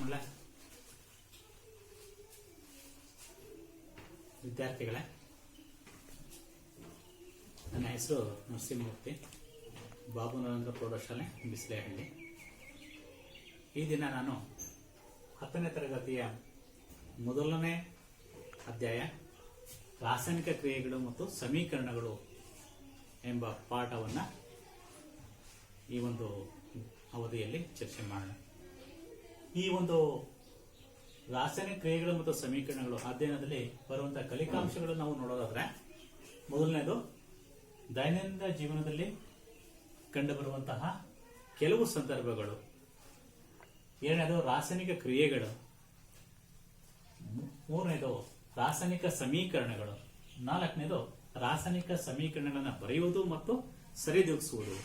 ಆಮೇಲೆ ವಿದ್ಯಾರ್ಥಿಗಳೇ, ನನ್ನ ಹೆಸರು ನರಸಿಂಹಮೂರ್ತಿ, ಬಾಬು ನರೇಂದ್ರ ಪ್ರೌಢಶಾಲೆ ಬಿಸ್ಲೇಹಳ್ಳಿ. ಈ ದಿನ ನಾನು 10ನೇ ತರಗತಿಯ ಮೊದಲನೇ ಅಧ್ಯಾಯ ರಾಸಾಯನಿಕ ಕ್ರಿಯೆಗಳು ಮತ್ತು ಸಮೀಕರಣಗಳು ಎಂಬ ಪಾಠವನ್ನು ಈ ಒಂದು ಅವಧಿಯಲ್ಲಿ ಚರ್ಚೆ ಮಾಡೋಣ. ಈ ಒಂದು ರಾಸಾಯನಿಕ ಕ್ರಿಯೆಗಳು ಮತ್ತು ಸಮೀಕರಣಗಳು ಅಧ್ಯಯನದಲ್ಲಿ ಬರುವಂತಹ ಕಲಿಕಾಂಶಗಳು ನಾವು ನೋಡೋದಾದ್ರೆ, ಮೊದಲನೇದು ದೈನಂದಿನ ಜೀವನದಲ್ಲಿ ಕಂಡುಬರುವಂತಹ ಕೆಲವು ಸಂದರ್ಭಗಳು, ಎರಡನೇದು ರಾಸಾಯನಿಕ ಕ್ರಿಯೆಗಳು, ಮೂರನೇದು ರಾಸಾಯನಿಕ ಸಮೀಕರಣಗಳು, ನಾಲ್ಕನೇದು ರಾಸಾಯನಿಕ ಸಮೀಕರಣಗಳನ್ನು ಬರೆಯುವುದು ಮತ್ತು ಸರಿದೂಗಿಸುವುದು,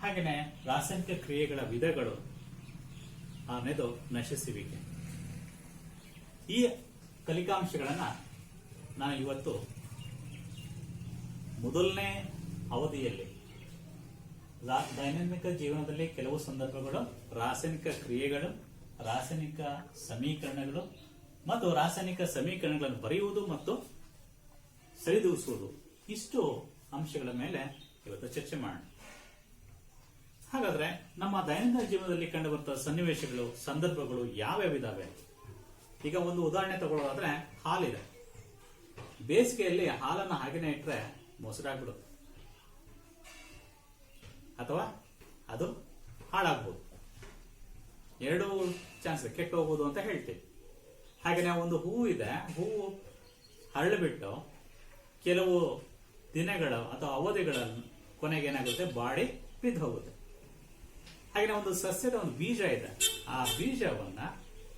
ಹಾಗೆಯೇ ರಾಸಾಯನಿಕ ಕ್ರಿಯೆಗಳ ವಿಧಗಳು, ಆರನೇದು ನಶಿಸುವಿಕೆ. ಈ ಕಲಿಕಾಂಶಗಳನ್ನು ನಾನು ಇವತ್ತು ಮೊದಲನೇ ಅವಧಿಯಲ್ಲಿ ದೈನಂದಿನ ಜೀವನದಲ್ಲಿ ಕೆಲವು ಸಂದರ್ಭಗಳು, ರಾಸಾಯನಿಕ ಕ್ರಿಯೆಗಳು, ರಾಸಾಯನಿಕ ಸಮೀಕರಣಗಳು ಮತ್ತು ರಾಸಾಯನಿಕ ಸಮೀಕರಣಗಳನ್ನು ಬರೆಯುವುದು ಮತ್ತು ಸರಿದೂಗಿಸುವುದು, ಇಷ್ಟು ಅಂಶಗಳ ಮೇಲೆ ಇವತ್ತು ಚರ್ಚೆ ಮಾಡೋಣ. ಹಾಗಾದ್ರೆ ನಮ್ಮ ದೈನಂದಿನ ಜೀವನದಲ್ಲಿ ಕಂಡುಬರುವಂತಹ ಸನ್ನಿವೇಶಗಳು, ಸಂದರ್ಭಗಳು ಯಾವ್ಯಾವಿದಾವೆ? ಈಗ ಒಂದು ಉದಾಹರಣೆ ತಗೊಳ್ಳೋದಾದ್ರೆ, ಹಾಲಿದೆ. ಬೇಸಿಗೆಯಲ್ಲಿ ಹಾಲನ್ನು ಹಾಗೆನೆ ಇಟ್ಟರೆ ಮೊಸರಾಗ್ಬಿಡುತ್ತೆ ಅಥವಾ ಅದು ಹಾಳಾಗ್ಬೋದು. ಎರಡು ಚಾನ್ಸ್, ಕೆಟ್ಟು ಹೋಗ್ಬೋದು ಅಂತ ಹೇಳ್ತೀವಿ. ಹಾಗೆಯೇ ಒಂದು ಹೂವು ಇದೆ, ಹೂವು ಹರಳಿಬಿಟ್ಟು ಕೆಲವು ದಿನಗಳು ಅಥವಾ ಅವಧಿಗಳ ಕೊನೆಗೆ ಏನಾಗುತ್ತೆ, ಬಾಡಿ ಬಿದ್ದು ಹೋಗುತ್ತೆ. ಹಾಗೆಯೇ ಒಂದು ಸಸ್ಯದ ಒಂದು ಬೀಜ ಇದೆ, ಆ ಬೀಜವನ್ನ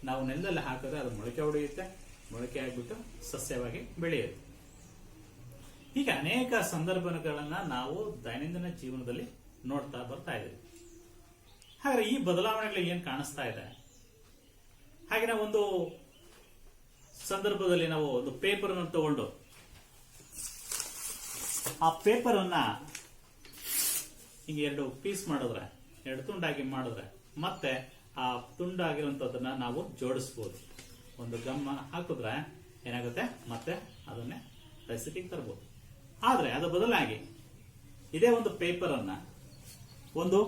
ನಾವು ನೆಲದಲ್ಲಿ ಹಾಕಿದ್ರೆ ಅದು ಮೊಳಕೆ ಹೊಡೆಯುತ್ತೆ, ಮೊಳಕೆ ಆಗಿಬಿಟ್ಟು ಸಸ್ಯವಾಗಿ ಬೆಳೆಯುತ್ತೆ. ಹೀಗೆ ಅನೇಕ ಸಂದರ್ಭಗಳನ್ನ ನಾವು ದೈನಂದಿನ ಜೀವನದಲ್ಲಿ ನೋಡ್ತಾ ಬರ್ತಾ ಇದ್ದೀವಿ. ಹಾಗಾದ್ರೆ ಈ ಬದಲಾವಣೆಗಳು ಏನ್ ಕಾಣಿಸ್ತಾ ಇದೆ? ಹಾಗೆ ಒಂದು ಸಂದರ್ಭದಲ್ಲಿ ನಾವು ಒಂದು ಪೇಪರ್ ಅನ್ನು ತಗೊಂಡು ಆ ಪೇಪರ್ ಅನ್ನ ಈಗ ಎರಡು ಪೀಸ್ ಮಾಡಿದ್ರೆ, ಎರಡು ತುಂಡಾಗಿ ಮಾಡಿದ್ರೆ, ಮತ್ತೆ ಆ ತುಂಡಾಗಿರುವಂತದನ್ನ ನಾವು ಜೋಡಿಸಬಹುದು. ಒಂದು ಗಮ್ಮ ಹಾಕಿದ್ರೆ ಏನಾಗುತ್ತೆ, ಮತ್ತೆ ಅದನ್ನೇ ಪರಿಸ್ಥಿತಿಗೆ ತರಬಹುದು. ಆದ್ರೆ ಅದು ಬದಲಾಗಿ ಇದೇ ಒಂದು ಪೇಪರ್ ಅನ್ನ ಒಂದು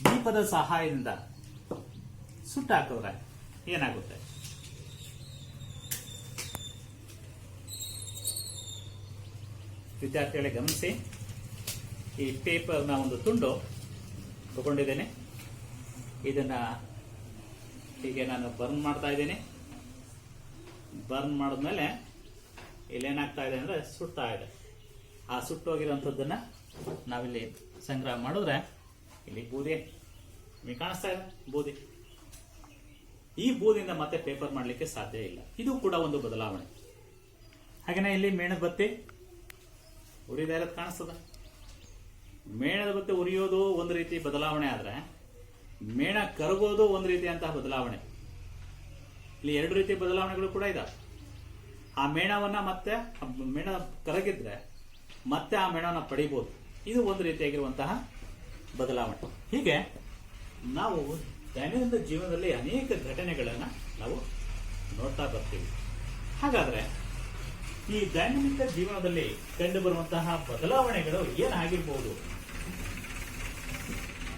ದೀಪದ ಸಹಾಯದಿಂದ ಸುಟ್ಟು ಹಾಕಿದ್ರೆ ಏನಾಗುತ್ತೆ? ವಿದ್ಯಾರ್ಥಿಗಳೇ ಗಮನಿಸಿ, ಈ ಪೇಪರ್ನ ಒಂದು ತುಂಡು ತಗೊಂಡಿದ್ದೇನೆ. ಇದನ್ನ ಹೀಗೆ ನಾನು ಬರ್ನ್ ಮಾಡ್ತಾ ಇದ್ದೀನಿ. ಬರ್ನ್ ಮಾಡಿದ್ಮೇಲೆ ಇಲ್ಲೇನಾಗ್ತಾ ಇದೆ ಅಂದ್ರೆ ಸುಡ್ತಾ ಇದೆ. ಆ ಸುಟ್ಟೋಗಿರೋಂಥದ್ದನ್ನ ನಾವಿಲ್ಲಿ ಸಂಗ್ರಹ ಮಾಡಿದ್ರೆ ಇಲ್ಲಿ ಬೂದಿ ನಿಮಗೆ ಕಾಣಿಸ್ತಾ ಇದೆ, ಬೂದಿ. ಈ ಬೂದಿಯಿಂದ ಮತ್ತೆ ಪೇಪರ್ ಮಾಡಲಿಕ್ಕೆ ಸಾಧ್ಯ ಇಲ್ಲ. ಇದು ಕೂಡ ಒಂದು ಬದಲಾವಣೆ. ಹಾಗೇನೆ ಇಲ್ಲಿ ಮೇಣದ ಬತ್ತಿ ಉರಿತಾ ಇರೋದು ಕಾಣಿಸ್ತದ. ಮೇಣದ ಬತ್ತಿ ಉರಿಯೋದು ಒಂದು ರೀತಿ ಬದಲಾವಣೆ ಆದ್ರೆ, ಮೇಣ ಕರಗೋದು ಒಂದು ರೀತಿಯಂತಹ ಬದಲಾವಣೆ. ಇಲ್ಲಿ ಎರಡು ರೀತಿಯ ಬದಲಾವಣೆಗಳು ಕೂಡ ಇದಾವೆ. ಆ ಮೇಣವನ್ನ ಮತ್ತೆ ಮೇಣ ಕರಗಿದ್ರೆ ಮತ್ತೆ ಆ ಮೇಣವನ್ನ ಪಡಿಬಹುದು. ಇದು ಒಂದು ರೀತಿಯಾಗಿರುವಂತಹ ಬದಲಾವಣೆ. ಹೀಗೆ ನಾವು ದೈನಂದಿನ ಜೀವನದಲ್ಲಿ ಅನೇಕ ಘಟನೆಗಳನ್ನ ನಾವು ನೋಡ್ತಾ ಬರ್ತೀವಿ. ಹಾಗಾದ್ರೆ ಈ ದೈನಂದಿನ ಜೀವನದಲ್ಲಿ ಕಂಡುಬರುವಂತಹ ಬದಲಾವಣೆಗಳು ಏನಾಗಿರ್ಬೋದು?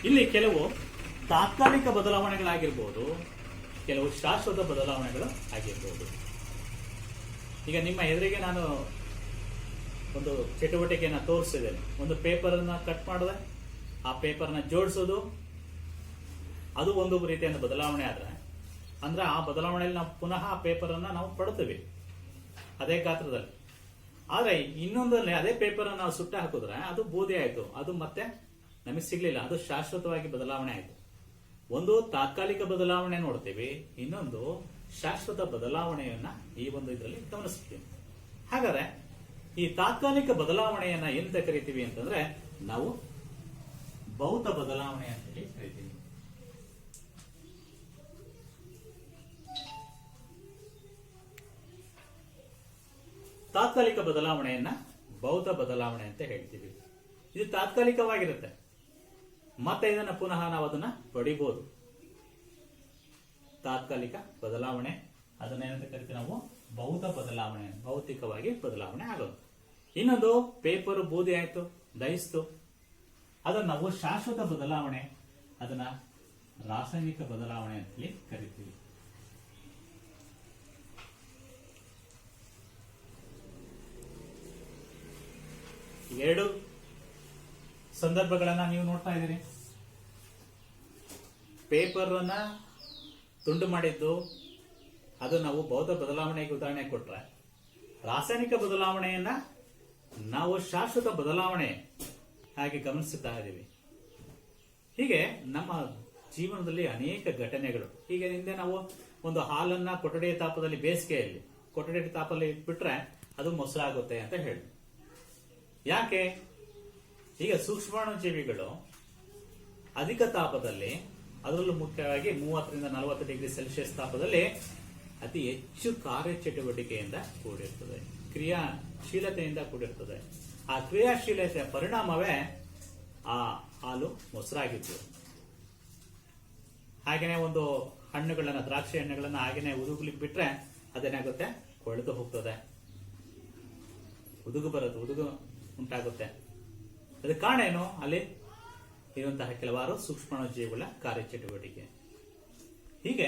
ಇಲ್ಲಿ ಕೆಲವು ತಾತ್ಕಾಲಿಕ ಬದಲಾವಣೆಗಳಾಗಿರ್ಬೋದು, ಕೆಲವು ಶಾಶ್ವತ ಬದಲಾವಣೆಗಳು ಆಗಿರ್ಬೋದು. ಈಗ ನಿಮ್ಮ ಎದುರಿಗೆ ನಾನು ಒಂದು ಚಟುವಟಿಕೆಯನ್ನು ತೋರಿಸಿದ್ದೇನೆ. ಒಂದು ಪೇಪರ್ ಅನ್ನ ಕಟ್ ಮಾಡಿದೆ, ಆ ಪೇಪರ್ನ ಜೋಡಿಸೋದು, ಅದು ಒಂದು ರೀತಿಯ ಬದಲಾವಣೆ ಆದ್ರೆ, ಅಂದ್ರೆ ಆ ಬದಲಾವಣೆಯಲ್ಲಿ ನಾವು ಪುನಃ ಆ ಪೇಪರ್ ಅನ್ನ ನಾವು ಪಡ್ತೀವಿ ಅದೇ ಗಾತ್ರದಲ್ಲಿ. ಆದ್ರೆ ಇನ್ನೊಂದಲ್ಲಿ ಅದೇ ಪೇಪರ್ ನಾವು ಸುಟ್ಟ ಹಾಕಿದ್ರೆ ಅದು ಬೂದಿ ಆಯ್ತು, ಅದು ಮತ್ತೆ ನಮಗೆ ಸಿಗ್ಲಿಲ್ಲ, ಅದು ಶಾಶ್ವತವಾಗಿ ಬದಲಾವಣೆ ಆಯ್ತು. ಒಂದು ತಾತ್ಕಾಲಿಕ ಬದಲಾವಣೆ ನೋಡ್ತೀವಿ, ಇನ್ನೊಂದು ಶಾಶ್ವತ ಬದಲಾವಣೆಯನ್ನ ಈ ಒಂದು ಇದರಲ್ಲಿ ಗಮನಿಸ್ತೀವಿ. ಹಾಗಾದ್ರೆ ಈ ತಾತ್ಕಾಲಿಕ ಬದಲಾವಣೆಯನ್ನ ಎಂತ ಕರಿತೀವಿ ಅಂತಂದ್ರೆ, ನಾವು ಭೌತ ಬದಲಾವಣೆ ಅಂತ ಹೇಳಿ ಕರಿತೀವಿ. ತಾತ್ಕಾಲಿಕ ಬದಲಾವಣೆಯನ್ನ ಭೌತ ಬದಲಾವಣೆ ಅಂತ ಹೇಳ್ತೀವಿ. ಇದು ತಾತ್ಕಾಲಿಕವಾಗಿರುತ್ತೆ, ಮತ್ತೆ ಇದನ್ನ ಪುನಃ ನಾವು ಅದನ್ನ ಪಡಿಬಹುದು. ತಾತ್ಕಾಲಿಕ ಬದಲಾವಣೆ, ಅದನ್ನೇನಂತ ಕರಿತೀವಿ ನಾವು ಭೌತ ಬದಲಾವಣೆ, ಭೌತಿಕವಾಗಿ ಬದಲಾವಣೆ ಆಗೋದು. ಇನ್ನೊಂದು ಪೇಪರ್ ಬೂದಿ ಆಯ್ತು, ದಹಿಸ್ತು, ಅದನ್ನ ನಾವು ಶಾಶ್ವತ ಬದಲಾವಣೆ, ಅದನ್ನ ರಾಸಾಯನಿಕ ಬದಲಾವಣೆ ಅಂತೇಳಿ ಕರಿತೀವಿ. ಎರಡು ಸಂದರ್ಭಗಳನ್ನ ನೀವು ನೋಡ್ತಾ ಇದ್ದೀರಿ. ಪೇಪರ್ ಅನ್ನ ತುಂಡು ಮಾಡಿದ್ದು ಅದು ನಾವು ಭೌತ ಬದಲಾವಣೆಗೆ ಉದಾಹರಣೆ ಕೊಟ್ರೆ, ರಾಸಾಯನಿಕ ಬದಲಾವಣೆಯನ್ನ ನಾವು ಶಾಶ್ವತ ಬದಲಾವಣೆ ಹಾಗೆ ಗಮನಿಸುತ್ತಾ ಇದ್ದೀವಿ. ಹೀಗೆ ನಮ್ಮ ಜೀವನದಲ್ಲಿ ಅನೇಕ ಘಟನೆಗಳು. ಈಗ ಹಿಂದೆ ನಾವು ಒಂದು ಹಾಲನ್ನ ಕೊಠಡಿಯ ತಾಪದಲ್ಲಿ, ಬೇಸಿಗೆಯಲ್ಲಿ ಕೊಠಡಿಯ ತಾಪದಲ್ಲಿ ಇಟ್ಬಿಟ್ರೆ ಅದು ಮೊಸರಾಗುತ್ತೆ ಅಂತ ಹೇಳಿ. ಯಾಕೆ? ಈಗ ಸೂಕ್ಷ್ಮಾಣು ಜೀವಿಗಳು ಅಧಿಕ ತಾಪದಲ್ಲಿ, ಅದರಲ್ಲೂ ಮುಖ್ಯವಾಗಿ 30 ರಿಂದ 40 ಡಿಗ್ರಿ ಸೆಲ್ಸಿಯಸ್ ತಾಪದಲ್ಲಿ ಅತಿ ಹೆಚ್ಚು ಕಾರ್ಯಚಟುವಟಿಕೆಯಿಂದ ಕೂಡಿರ್ತದೆ, ಕ್ರಿಯಾಶೀಲತೆಯಿಂದ ಕೂಡಿರ್ತದೆ. ಆ ಕ್ರಿಯಾಶೀಲತೆಯ ಪರಿಣಾಮವೇ ಆ ಹಾಲು ಮೊಸರಾಗಿತ್ತು. ಹಾಗೇನೆ ಒಂದು ಹಣ್ಣುಗಳನ್ನ, ದ್ರಾಕ್ಷಿ ಹಣ್ಣುಗಳನ್ನ ಹಾಗೇನೆ ಉದುಗ್ಲಿಕ್ಕೆ ಬಿಟ್ರೆ ಅದೇನಾಗುತ್ತೆ, ಕೊಳೆತು ಹೋಗ್ತದೆ, ಉದುಗು ಉಂಟಾಗುತ್ತೆ. ಅದಕ್ಕೆ ಕಾರಣ ಏನು? ಅಲ್ಲಿ ಇರುವಂತಹ ಕೆಲವಾರು ಸೂಕ್ಷ್ಮಾಣು ಜೀವಿಗಳ ಕಾರ್ಯಚಟುವಟಿಕೆ. ಹೀಗೆ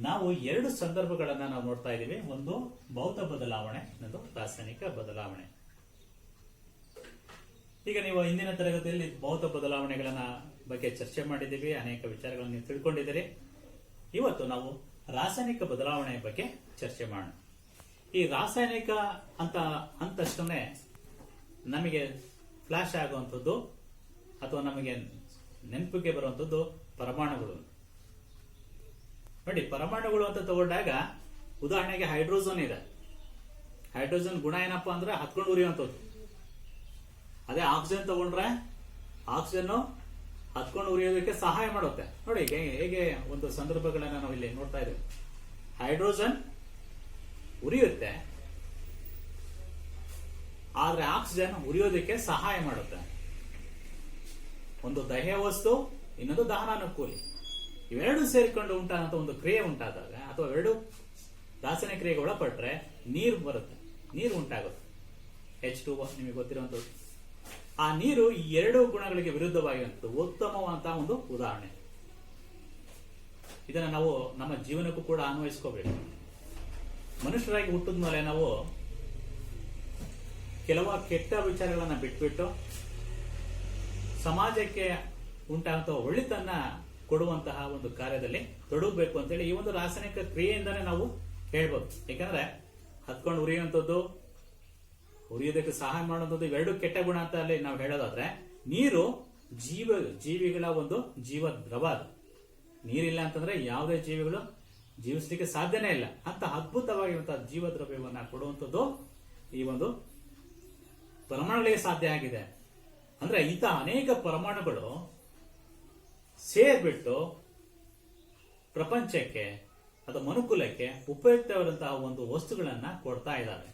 ನಾವು ಎರಡು ಸಂದರ್ಭಗಳನ್ನ ನಾವು ನೋಡ್ತಾ ಇದ್ದೀವಿ. ಒಂದು ಭೌತ ಬದಲಾವಣೆ, ಇನ್ನೊಂದು ರಾಸಾಯನಿಕ ಬದಲಾವಣೆ. ಈಗ ನೀವು ಇಂದಿನ ತರಗತಿಯಲ್ಲಿ ಭೌತ ಬದಲಾವಣೆಗಳನ್ನ ಬಗ್ಗೆ ಚರ್ಚೆ ಮಾಡಿದ್ದೀವಿ, ಅನೇಕ ವಿಚಾರಗಳನ್ನು ನೀವು ತಿಳ್ಕೊಂಡಿದ್ದೀರಿ. ಇವತ್ತು ನಾವು ರಾಸಾಯನಿಕ ಬದಲಾವಣೆ ಬಗ್ಗೆ ಚರ್ಚೆ ಮಾಡೋಣ. ಈ ರಾಸಾಯನಿಕ ಅಂತ ಅಂದ ತಕ್ಷಣ ನಮಗೆ ಫ್ಲಾಶ್ ಆಗುವಂಥದ್ದು ಅಥವಾ ನಮಗೆ ನೆನಪಿಗೆ ಬರುವಂಥದ್ದು ಪರಮಾಣುಗಳು. ನೋಡಿ, ಪರಮಾಣುಗಳು ಅಂತ ತಗೊಂಡಾಗ ಉದಾಹರಣೆಗೆ ಹೈಡ್ರೋಜನ್ ಇದೆ. ಹೈಡ್ರೋಜನ್ ಗುಣ ಏನಪ್ಪಾ ಅಂದ್ರೆ ಹತ್ಕೊಂಡು ಉರಿಯುವಂಥದ್ದು. ಅದೇ ಆಕ್ಸಿಜನ್ ತಗೊಂಡ್ರೆ ಆಕ್ಸಿಜನ್ ಹತ್ಕೊಂಡು ಉರಿಯೋದಕ್ಕೆ ಸಹಾಯ ಮಾಡುತ್ತೆ. ನೋಡಿ ಹೇಗೆ ಒಂದು ಸಂದರ್ಭಗಳನ್ನ ನಾವು ಇಲ್ಲಿ ನೋಡ್ತಾ ಇದ್ದೇವೆ. ಹೈಡ್ರೋಜನ್ ಉರಿಯುತ್ತೆ, ಆದ್ರೆ ಆಕ್ಸಿಜನ್ ಉರಿಯೋದಕ್ಕೆ ಸಹಾಯ ಮಾಡುತ್ತೆ. ಒಂದು ದಹ್ಯ ವಸ್ತು, ಇನ್ನೊಂದು ದಹನಾನುಕೂಲಿ. ಇವೆರಡು ಸೇರಿಕೊಂಡು ಉಂಟಾದಂತ ಒಂದು ಕ್ರಿಯೆ ಉಂಟಾದಾಗ ಅಥವಾ ಎರಡು ರಾಸಾಯನಿಕ ಕ್ರಿಯೆಗೆ ಒಳಪಟ್ರೆ ನೀರು ಬರುತ್ತೆ, ನೀರು ಉಂಟಾಗುತ್ತೆ. H2O ನಿಮಗೆ ಗೊತ್ತಿರುವಂತದ್ದು. ಆ ನೀರು ಈ ಎರಡು ಗುಣಗಳಿಗೆ ವಿರುದ್ಧವಾಗಿರುವಂಥದ್ದು ಉತ್ತಮವಾದಂತಹ ಒಂದು ಉದಾಹರಣೆ. ಇದನ್ನ ನಾವು ನಮ್ಮ ಜೀವನಕ್ಕೂ ಕೂಡ ಅನ್ವಯಿಸ್ಕೋಬೇಕು. ಮನುಷ್ಯರಾಗಿ ಹುಟ್ಟಿದ ಮೇಲೆ ನಾವು ಕೆಲವು ಕೆಟ್ಟ ವಿಚಾರಗಳನ್ನ ಬಿಟ್ಬಿಟ್ಟು ಸಮಾಜಕ್ಕೆ ಉಂಟಾಗುವಂತಹ ಒಳಿತನ್ನ ಕೊಡುವಂತಹ ಒಂದು ಕಾರ್ಯದಲ್ಲಿ ತೊಡಗಬೇಕು ಅಂತೇಳಿ ಈ ಒಂದು ರಾಸಾಯನಿಕ ಕ್ರಿಯೆಯಿಂದಾನೇ ನಾವು ಹೇಳ್ಬೋದು. ಯಾಕಂದ್ರೆ ಹತ್ಕೊಂಡು ಉರಿಯುವಂಥದ್ದು, ಉರಿಯೋದಕ್ಕೆ ಸಹಾಯ ಮಾಡುವಂಥದ್ದು ಇವೆರಡು ಕೆಟ್ಟ ಗುಣ ಅಂತ ಅಲ್ಲಿ ನಾವು ಹೇಳೋದಾದ್ರೆ, ನೀರು ಜೀವಿಗಳ ಒಂದು ಜೀವ ದ್ರವ. ಅದು ನೀರಿಲ್ಲ ಅಂತಂದ್ರೆ ಯಾವುದೇ ಜೀವಿಗಳು ಜೀವಿಸಲಿಕ್ಕೆ ಸಾಧ್ಯನೇ ಇಲ್ಲ. ಅಂತ ಅದ್ಭುತವಾಗಿರುವಂತಹ ಜೀವ ದ್ರವ್ಯವನ್ನ ಕೊಡುವಂಥದ್ದು ಈ ಒಂದು ಪರಮಾಣುಗಳಿಗೆ ಸಾಧ್ಯ ಆಗಿದೆ. ಅಂದ್ರೆ ಇಂಥ ಅನೇಕ ಪರಮಾಣುಗಳು ಸೇರ್ಬಿಟ್ಟು ಪ್ರಪಂಚಕ್ಕೆ ಅಥವಾ ಮನುಕುಲಕ್ಕೆ ಉಪಯುಕ್ತವಾದಂತಹ ಒಂದು ವಸ್ತುಗಳನ್ನ ಕೊಡ್ತಾ ಇದ್ದಾರೆ.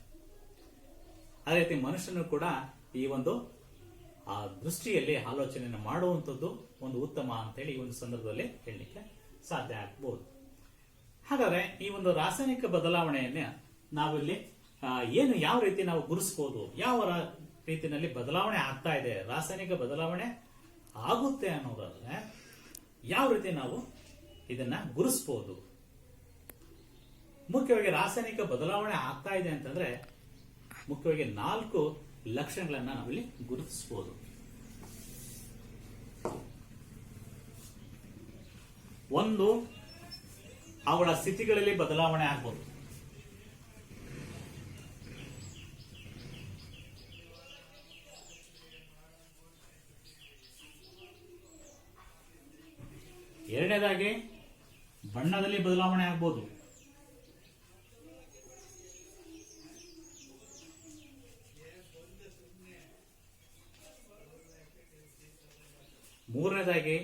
ಅದೇ ರೀತಿ ಮನುಷ್ಯನು ಕೂಡ ಈ ಒಂದು ಆ ದೃಷ್ಟಿಯಲ್ಲಿ ಆಲೋಚನೆಯನ್ನು ಮಾಡುವಂಥದ್ದು ಒಂದು ಉತ್ತಮ ಅಂತೇಳಿ ಈ ಒಂದು ಸಂದರ್ಭದಲ್ಲಿ ಹೇಳಲಿಕ್ಕೆ ಸಾಧ್ಯ ಆಗಬಹುದು. ಹಾಗಾದ್ರೆ ಈ ಒಂದು ರಾಸಾಯನಿಕ ಬದಲಾವಣೆಯನ್ನ ನಾವಿಲ್ಲಿ ಯಾವ ರೀತಿ ನಾವು ಗುರುಸ್ಬೋದು, ಯಾವ ರೀತಿಯಲ್ಲಿ ಬದಲಾವಣೆ ಆಗ್ತಾ ಇದೆ, ರಾಸಾಯನಿಕ ಬದಲಾವಣೆ ಆಗುತ್ತೆ ಅನ್ನೋದಾದ್ರೆ ಯಾವ ರೀತಿ ನಾವು ಇದನ್ನ ಗುರುಸ್ಬೋದು. ಮುಖ್ಯವಾಗಿ ರಾಸಾಯನಿಕ ಬದಲಾವಣೆ ಆಗ್ತಾ ಇದೆ ಅಂತಂದ್ರೆ ಮುಖ್ಯವಾಗಿ 4 ಲಕ್ಷಣಗಳನ್ನ ನಾವಿಲ್ಲಿ ಗುರುತಿಸಬಹುದು. ಒಂದು, ಅವುಗಳ ಸ್ಥಿತಿಗಳಲ್ಲಿ ಬದಲಾವಣೆ ಆಗ್ಬೋದು. ಎರಡನೇದಾಗಿ ಬಣ್ಣದಲ್ಲಿ ಬದಲಾವಣೆ ಆಗ್ಬೋದು. ಮೂರನೇದಾಗಿ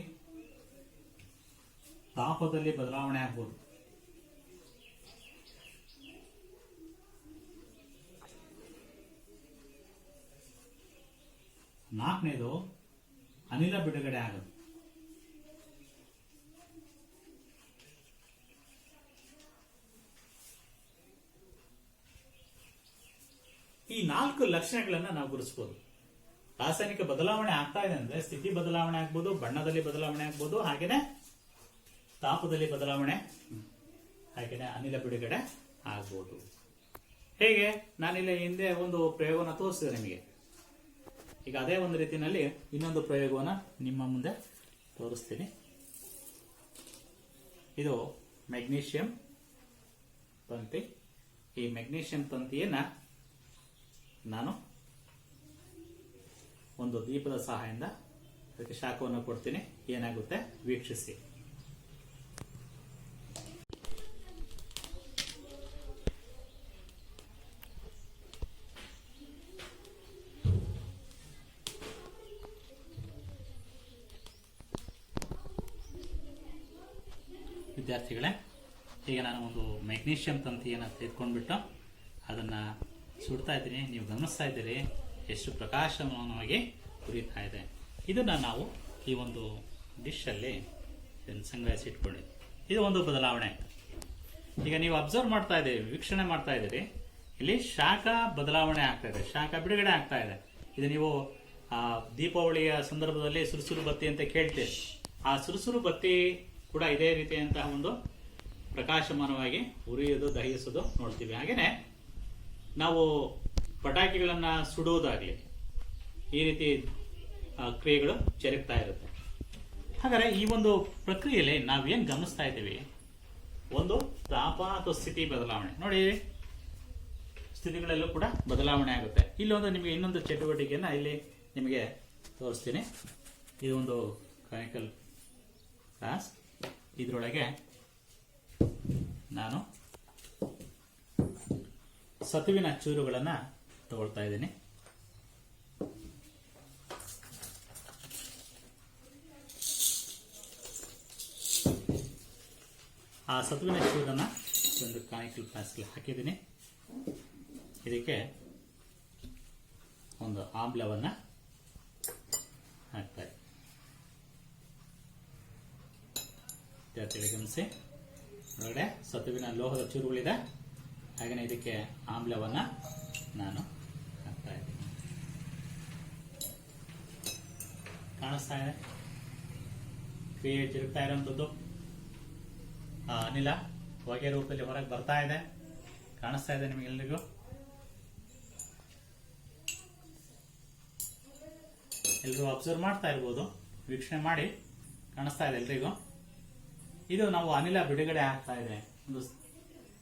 ತಾಪದಲ್ಲಿ ಬದಲಾವಣೆ ಆಗ್ಬೋದು. ನಾಲ್ಕನೇದು ಅನಿಲ ಬಿಡುಗಡೆ ಆಗೋದು. 4 ಲಕ್ಷಣಗಳನ್ನ ನಾವು ಗುರುತಿಸಬಹುದು. ರಾಸಾಯನಿಕ ಬದಲಾವಣೆ ಆಗ್ತಾ ಇದೆ ಅಂದ್ರೆ ಸ್ಥಿತಿ ಬದಲಾವಣೆ ಆಗ್ಬೋದು, ಬಣ್ಣದಲ್ಲಿ ಬದಲಾವಣೆ ಆಗ್ಬೋದು, ಹಾಗೇನೆ ತಾಪದಲ್ಲಿ ಬದಲಾವಣೆ, ಹಾಗೇನೆ ಅನಿಲ ಬಿಡುಗಡೆ ಆಗ್ಬೋದು. ಹೇಗೆ ನಾನಿಲ್ಲಿ ಹಿಂದೆ ಒಂದು ಪ್ರಯೋಗವನ್ನು ತೋರಿಸಿದೆ ನಿಮಗೆ. ಈಗ ಅದೇ ಒಂದು ರೀತಿಯಲ್ಲಿ ಇನ್ನೊಂದು ಪ್ರಯೋಗವನ್ನು ನಿಮ್ಮ ಮುಂದೆ ತೋರಿಸ್ತೀನಿ. ಇದು ಮೆಗ್ನೀಷಿಯಂ ತಂತಿ. ಈ ಮೆಗ್ನೀಷಿಯಂ ತಂತಿಯನ್ನ ನಾನು ಒಂದು ದೀಪದ ಸಹಾಯದಿಂದ ಅದಕ್ಕೆ ಶಾಖವನ್ನು ಕೊಡ್ತೀನಿ. ಏನಾಗುತ್ತೆ ವೀಕ್ಷಿಸಿ. ವಿದ್ಯಾರ್ಥಿಗಳೇ, ಈಗ ನಾನು ಒಂದು ಮೆಗ್ನೀಷಿಯಂ ತಂತಿಯನ್ನು ತೆಗೆದುಕೊಂಡ್ಬಿಟ್ಟು ಅದನ್ನ ಸುಡ್ತಾ ಇದ್ದೀನಿ. ನೀವು ಗಮನಿಸ್ತಾ ಇದ್ದೀರಿ ಎಷ್ಟು ಪ್ರಕಾಶಮಾನವಾಗಿ ಉರಿತಾ ಇದೆ. ಇದನ್ನ ನಾವು ಈ ಒಂದು ಡಿಶ್ ಅಲ್ಲಿ ಸಂಗ್ರಹಿಸಿ ಇಟ್ಕೊಂಡಿದ್ದೀವಿ. ಇದು ಒಂದು ಬದಲಾವಣೆ. ಈಗ ನೀವು ಅಬ್ಸರ್ವ್ ಮಾಡ್ತಾ ಇದ್ದೀರಿ, ವೀಕ್ಷಣೆ ಮಾಡ್ತಾ ಇದ್ದೀರಿ, ಇಲ್ಲಿ ಶಾಖ ಬದಲಾವಣೆ ಆಗ್ತಾ ಇದೆ, ಶಾಖ ಬಿಡುಗಡೆ ಆಗ್ತಾ ಇದೆ. ಇದು ನೀವು ದೀಪಾವಳಿಯ ಸಂದರ್ಭದಲ್ಲಿ ಸುರುಸುರು ಬತ್ತಿ ಅಂತ ಕೇಳ್ತೀರಿ. ಆ ಸುರುಸುರು ಬತ್ತಿ ಕೂಡ ಇದೇ ರೀತಿಯಂತಹ ಒಂದು ಪ್ರಕಾಶಮಾನವಾಗಿ ಉರಿಯೋದು, ದಹಿಸೋದು ನೋಡ್ತೀವಿ. ಹಾಗೇನೆ ನಾವು ಪಟಾಕಿಗಳನ್ನ ಸುಡುವುದಾಗ್ಲಿ ಈ ರೀತಿ ಕ್ರಿಯೆಗಳು ಜರುಗ್ತಾ ಇರುತ್ತೆ. ಹಾಗಾದ್ರೆ ಈ ಒಂದು ಪ್ರಕ್ರಿಯೆಯಲ್ಲಿ ನಾವೇನ್ ಗಮನಿಸ್ತಾ ಇದ್ದೀವಿ, ಒಂದು ತಾಪ ಅಥವಾ ಸ್ಥಿತಿ ಬದಲಾವಣೆ. ನೋಡಿ, ಸ್ಥಿತಿಗಳಲ್ಲೂ ಕೂಡ ಬದಲಾವಣೆ ಆಗುತ್ತೆ. ಇಲ್ಲೊಂದು ನಿಮಗೆ ಇನ್ನೊಂದು ಚಟುವಟಿಕೆಯನ್ನ ಇಲ್ಲಿ ನಿಮಗೆ ತೋರಿಸ್ತೀನಿ. ಇದು ಒಂದು ಕಾನಿಕಲ್ ಗ್ಲಾಸ್. ಇದರೊಳಗೆ ನಾನು ಸತುವಿನ ಚೂರುಗಳನ್ನ ತಗೊಳ್ತಾ ಇದ್ದೀನಿ. ಆ ಸತುವಿನ ಚೂರನ್ನ ಒಂದು ಕಾನಿಕಲ್ ಫ್ಲಾಸ್ಕ್ಗೆ ಹಾಕಿದ್ದೀನಿ. ಇದಕ್ಕೆ ಒಂದು ಆಮ್ಲವನ್ನ ಹಾಕ್ತಾ ಇದ್ದೀನಿ. ವಿದ್ಯಾರ್ಥಿಗಳಿಗೆ ಗಮನಿಸಿ, ಒಳಗಡೆ ಸತುವಿನ ಲೋಹದ ಚೂರುಗಳಿದೆ. ಹಾಗೆಯೇ ಇದಕ್ಕೆ ಆಮ್ಲವನ್ನ ನಾನು ಹಾಕ್ತಾ ಇದ್ದೀನಿ. ಕಾಣಿಸ್ತಾ ಇದೆ ಕ್ರಿಯೆ ಜರುಗ್ತಾ ಇರುವಂತದ್ದು. ಅನಿಲ ಹೊಗೆ ರೂಪದಲ್ಲಿ ಹೊರಗೆ ಬರ್ತಾ ಇದೆ. ಕಾಣಿಸ್ತಾ ಇದೆ ನಿಮಗೆಲ್ಲರಿಗೂ. ಎಲ್ರಿಗೂ ಅಬ್ಸರ್ವ್ ಮಾಡ್ತಾ ಇರ್ಬೋದು, ವೀಕ್ಷಣೆ ಮಾಡಿ. ಕಾಣಿಸ್ತಾ ಇದೆ ಎಲ್ರಿಗೂ. ಇದು ನಾವು ಅನಿಲ ಬಿಡುಗಡೆ ಆಗ್ತಾ ಇದೆ. ಒಂದು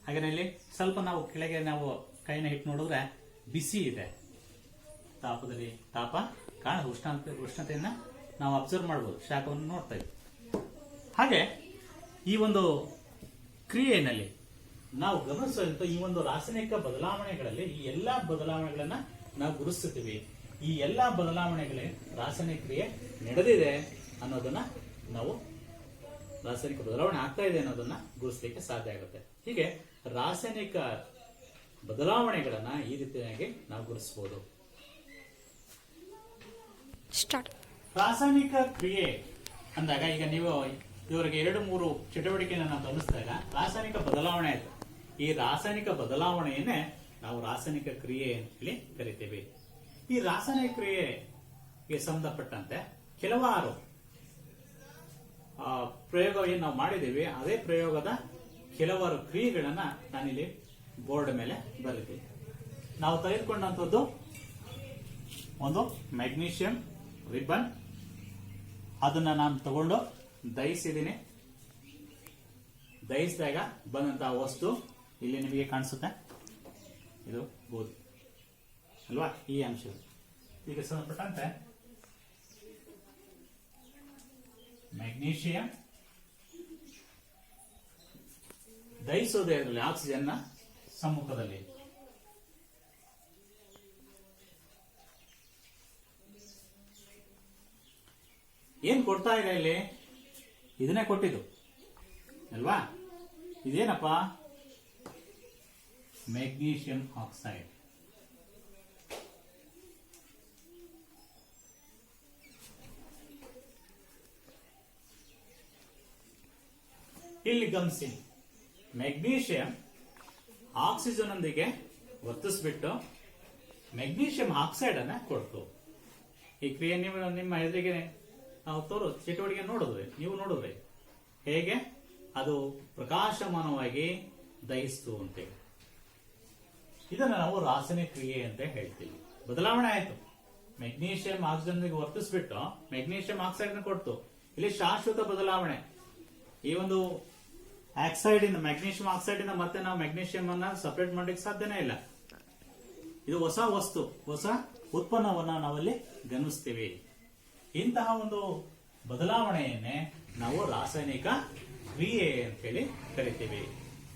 ಹಾಗೆ ಇಲ್ಲಿ ಸ್ವಲ್ಪ ನಾವು ಕೆಳಗೆ ನಾವು ಕೈನ ಹಿಟ್ಟು ನೋಡಿದ್ರೆ ಬಿಸಿ ಇದೆ. ತಾಪದಲ್ಲಿ ತಾಪ ಉಷ್ಣತೆಯನ್ನ ನಾವು ಅಬ್ಸರ್ವ್ ಮಾಡಬಹುದು, ಶಾಖವನ್ನು ನೋಡ್ತಾ ಇದ್ದೀವಿ. ಹಾಗೆ ಈ ಒಂದು ಕ್ರಿಯೆಯಲ್ಲಿ ನಾವು ಗಮನಿಸುವಂತ ಈ ಒಂದು ರಾಸಾಯನಿಕ ಬದಲಾವಣೆಗಳಲ್ಲಿ ಈ ಎಲ್ಲಾ ಬದಲಾವಣೆಗಳನ್ನ ನಾವು ಗುರುತಿಸ್ತೀವಿ. ಈ ಎಲ್ಲಾ ಬದಲಾವಣೆಗಳಲ್ಲಿ ರಾಸಾಯನಿಕ ಕ್ರಿಯೆ ನಡೆದಿದೆ ಅನ್ನೋದನ್ನ ನಾವು, ರಾಸಾಯನಿಕ ಬದಲಾವಣೆ ಆಗ್ತಾ ಇದೆ ಅನ್ನೋದನ್ನ ಗುರುತಿಸಲಿಕ್ಕೆ ಸಾಧ್ಯ ಆಗುತ್ತೆ. ಹೀಗೆ ರಾಸಾಯನಿಕ ಬದಲಾವಣೆಗಳನ್ನ ಈ ರೀತಿಯಾಗಿ ನಾವು ಗುರುತಿಸಬಹುದು. ರಾಸಾಯನಿಕ ಕ್ರಿಯೆ ಅಂದಾಗ ಈಗ ನೀವು ಇವರಿಗೆ 2-3 ಚಟುವಟಿಕೆಯನ್ನು ನಾವು ಗಮನಿಸಿದಾಗ ರಾಸಾಯನಿಕ ಬದಲಾವಣೆ ಆಯ್ತು. ಈ ರಾಸಾಯನಿಕ ಬದಲಾವಣೆಯನ್ನೇ ನಾವು ರಾಸಾಯನಿಕ ಕ್ರಿಯೆ ಅಂತ ಹೇಳಿ ಕರಿತೇವೆ. ಈ ರಾಸಾಯನಿಕ ಕ್ರಿಯೆಗೆ ಸಂಬಂಧಪಟ್ಟಂತೆ ಕೆಲವಾರು ಪ್ರಯೋಗ ಏನು ನಾವು ಮಾಡಿದ್ದೀವಿ, ಅದೇ ಪ್ರಯೋಗದ ಕೆಲವಾರು ಕ್ರಿಯೆಗಳನ್ನ ನಾನಿಲ್ಲಿ ಬೋರ್ಡ್ ಮೇಲೆ ಬರೀತೀನಿ. ನಾವು ತೆಗೆದುಕೊಂಡಂಥದ್ದು ಒಂದು ಮೆಗ್ನೀಷಿಯಂ ರಿಬ್ಬನ್. ಅದನ್ನ ನಾನು ತಗೊಂಡು ದಹಿಸಿದ್ದೀನಿ. ದಹಿಸಿದಾಗ ಬಂದಂತಹ ವಸ್ತು ಇಲ್ಲಿ ನಿಮಗೆ ಕಾಣಿಸುತ್ತೆ. ಇದು ಗೋಧಿ ಅಲ್ವಾ, ಈ ಅಂಶ. ಈಗ ಸಂಬಂಧಪಟ್ಟಂತೆ ಮೆಗ್ನೀಷಿಯಂ ದಹಿಸೋದೇ ಇದರಲ್ಲಿ ಆಕ್ಸಿಜನ್ ಸಮ್ಮುಖದಲ್ಲಿ. ಏನ್ ಕೊಡ್ತಾ ಇದೆ ಇಲ್ಲಿ? ಇದನ್ನೇ ಕೊಟ್ಟಿದ್ದು ಅಲ್ವಾ? ಇದೇನಪ್ಪ? Magnesium oxide. ಇಲ್ಲಿ ಗಮನಿಸಿ, ಮೆಗ್ನೀಷಿಯಂ ಆಕ್ಸಿಜನ್ ಒಂದಿಗೆ ವರ್ತಿಸ್ಬಿಟ್ಟು ಮೆಗ್ನೀಷಿಯಂ ಆಕ್ಸೈಡ್ ಅನ್ನ ಕೊಡ್ತು. ಈ ಕ್ರಿಯೆ ನಿಮ್ಮ ಎದುರಿಗೆ ನಾವು ಚಟುವಟಿಕೆ ನೋಡಿದ್ವಿ, ನೀವು ನೋಡಿದ್ರಿ ಹೇಗೆ ಅದು ಪ್ರಕಾಶಮಾನವಾಗಿ ದಹಿಸ್ತು ಅಂತೇಳಿ. ಇದನ್ನ ನಾವು ರಾಸಾಯನಿಕ ಕ್ರಿಯೆ ಅಂತ ಹೇಳ್ತೀವಿ. ಬದಲಾವಣೆ ಆಯ್ತು, ಮೆಗ್ನೀಷಿಯಂ ಆಕ್ಸಿಜನ್ ವರ್ತಿಸ್ಬಿಟ್ಟು ಮೆಗ್ನೀಷಿಯಂ ಆಕ್ಸೈಡ್ ನ ಕೊಡ್ತು. ಇಲ್ಲಿ ಶಾಶ್ವತ ಬದಲಾವಣೆ. ಈ ಒಂದು ಆಕ್ಸೈಡ್ ಇಂದ ಮೆಗ್ನೀಷಿಯಂ ಆಕ್ಸೈಡ್ ಇಂದ ಮತ್ತೆ ನಾವು ಮೆಗ್ನೀಷಿಯಂ ಅನ್ನ ಸಪರೇಟ್ ಮಾಡ್ಲಿಕ್ಕೆ ಸಾಧ್ಯನೇ ಇಲ್ಲ. ಇದು ಹೊಸ ವಸ್ತು, ಹೊಸ ಉತ್ಪನ್ನವನ್ನ ನಾವಲ್ಲಿ ಗಮನಿಸ್ತೀವಿ. ಇಂತಹ ಒಂದು ಬದಲಾವಣೆಯನ್ನೇ ನಾವು ರಾಸಾಯನಿಕ ಕ್ರಿಯೆ ಅಂತ ಹೇಳಿ ಕರಿತೀವಿ.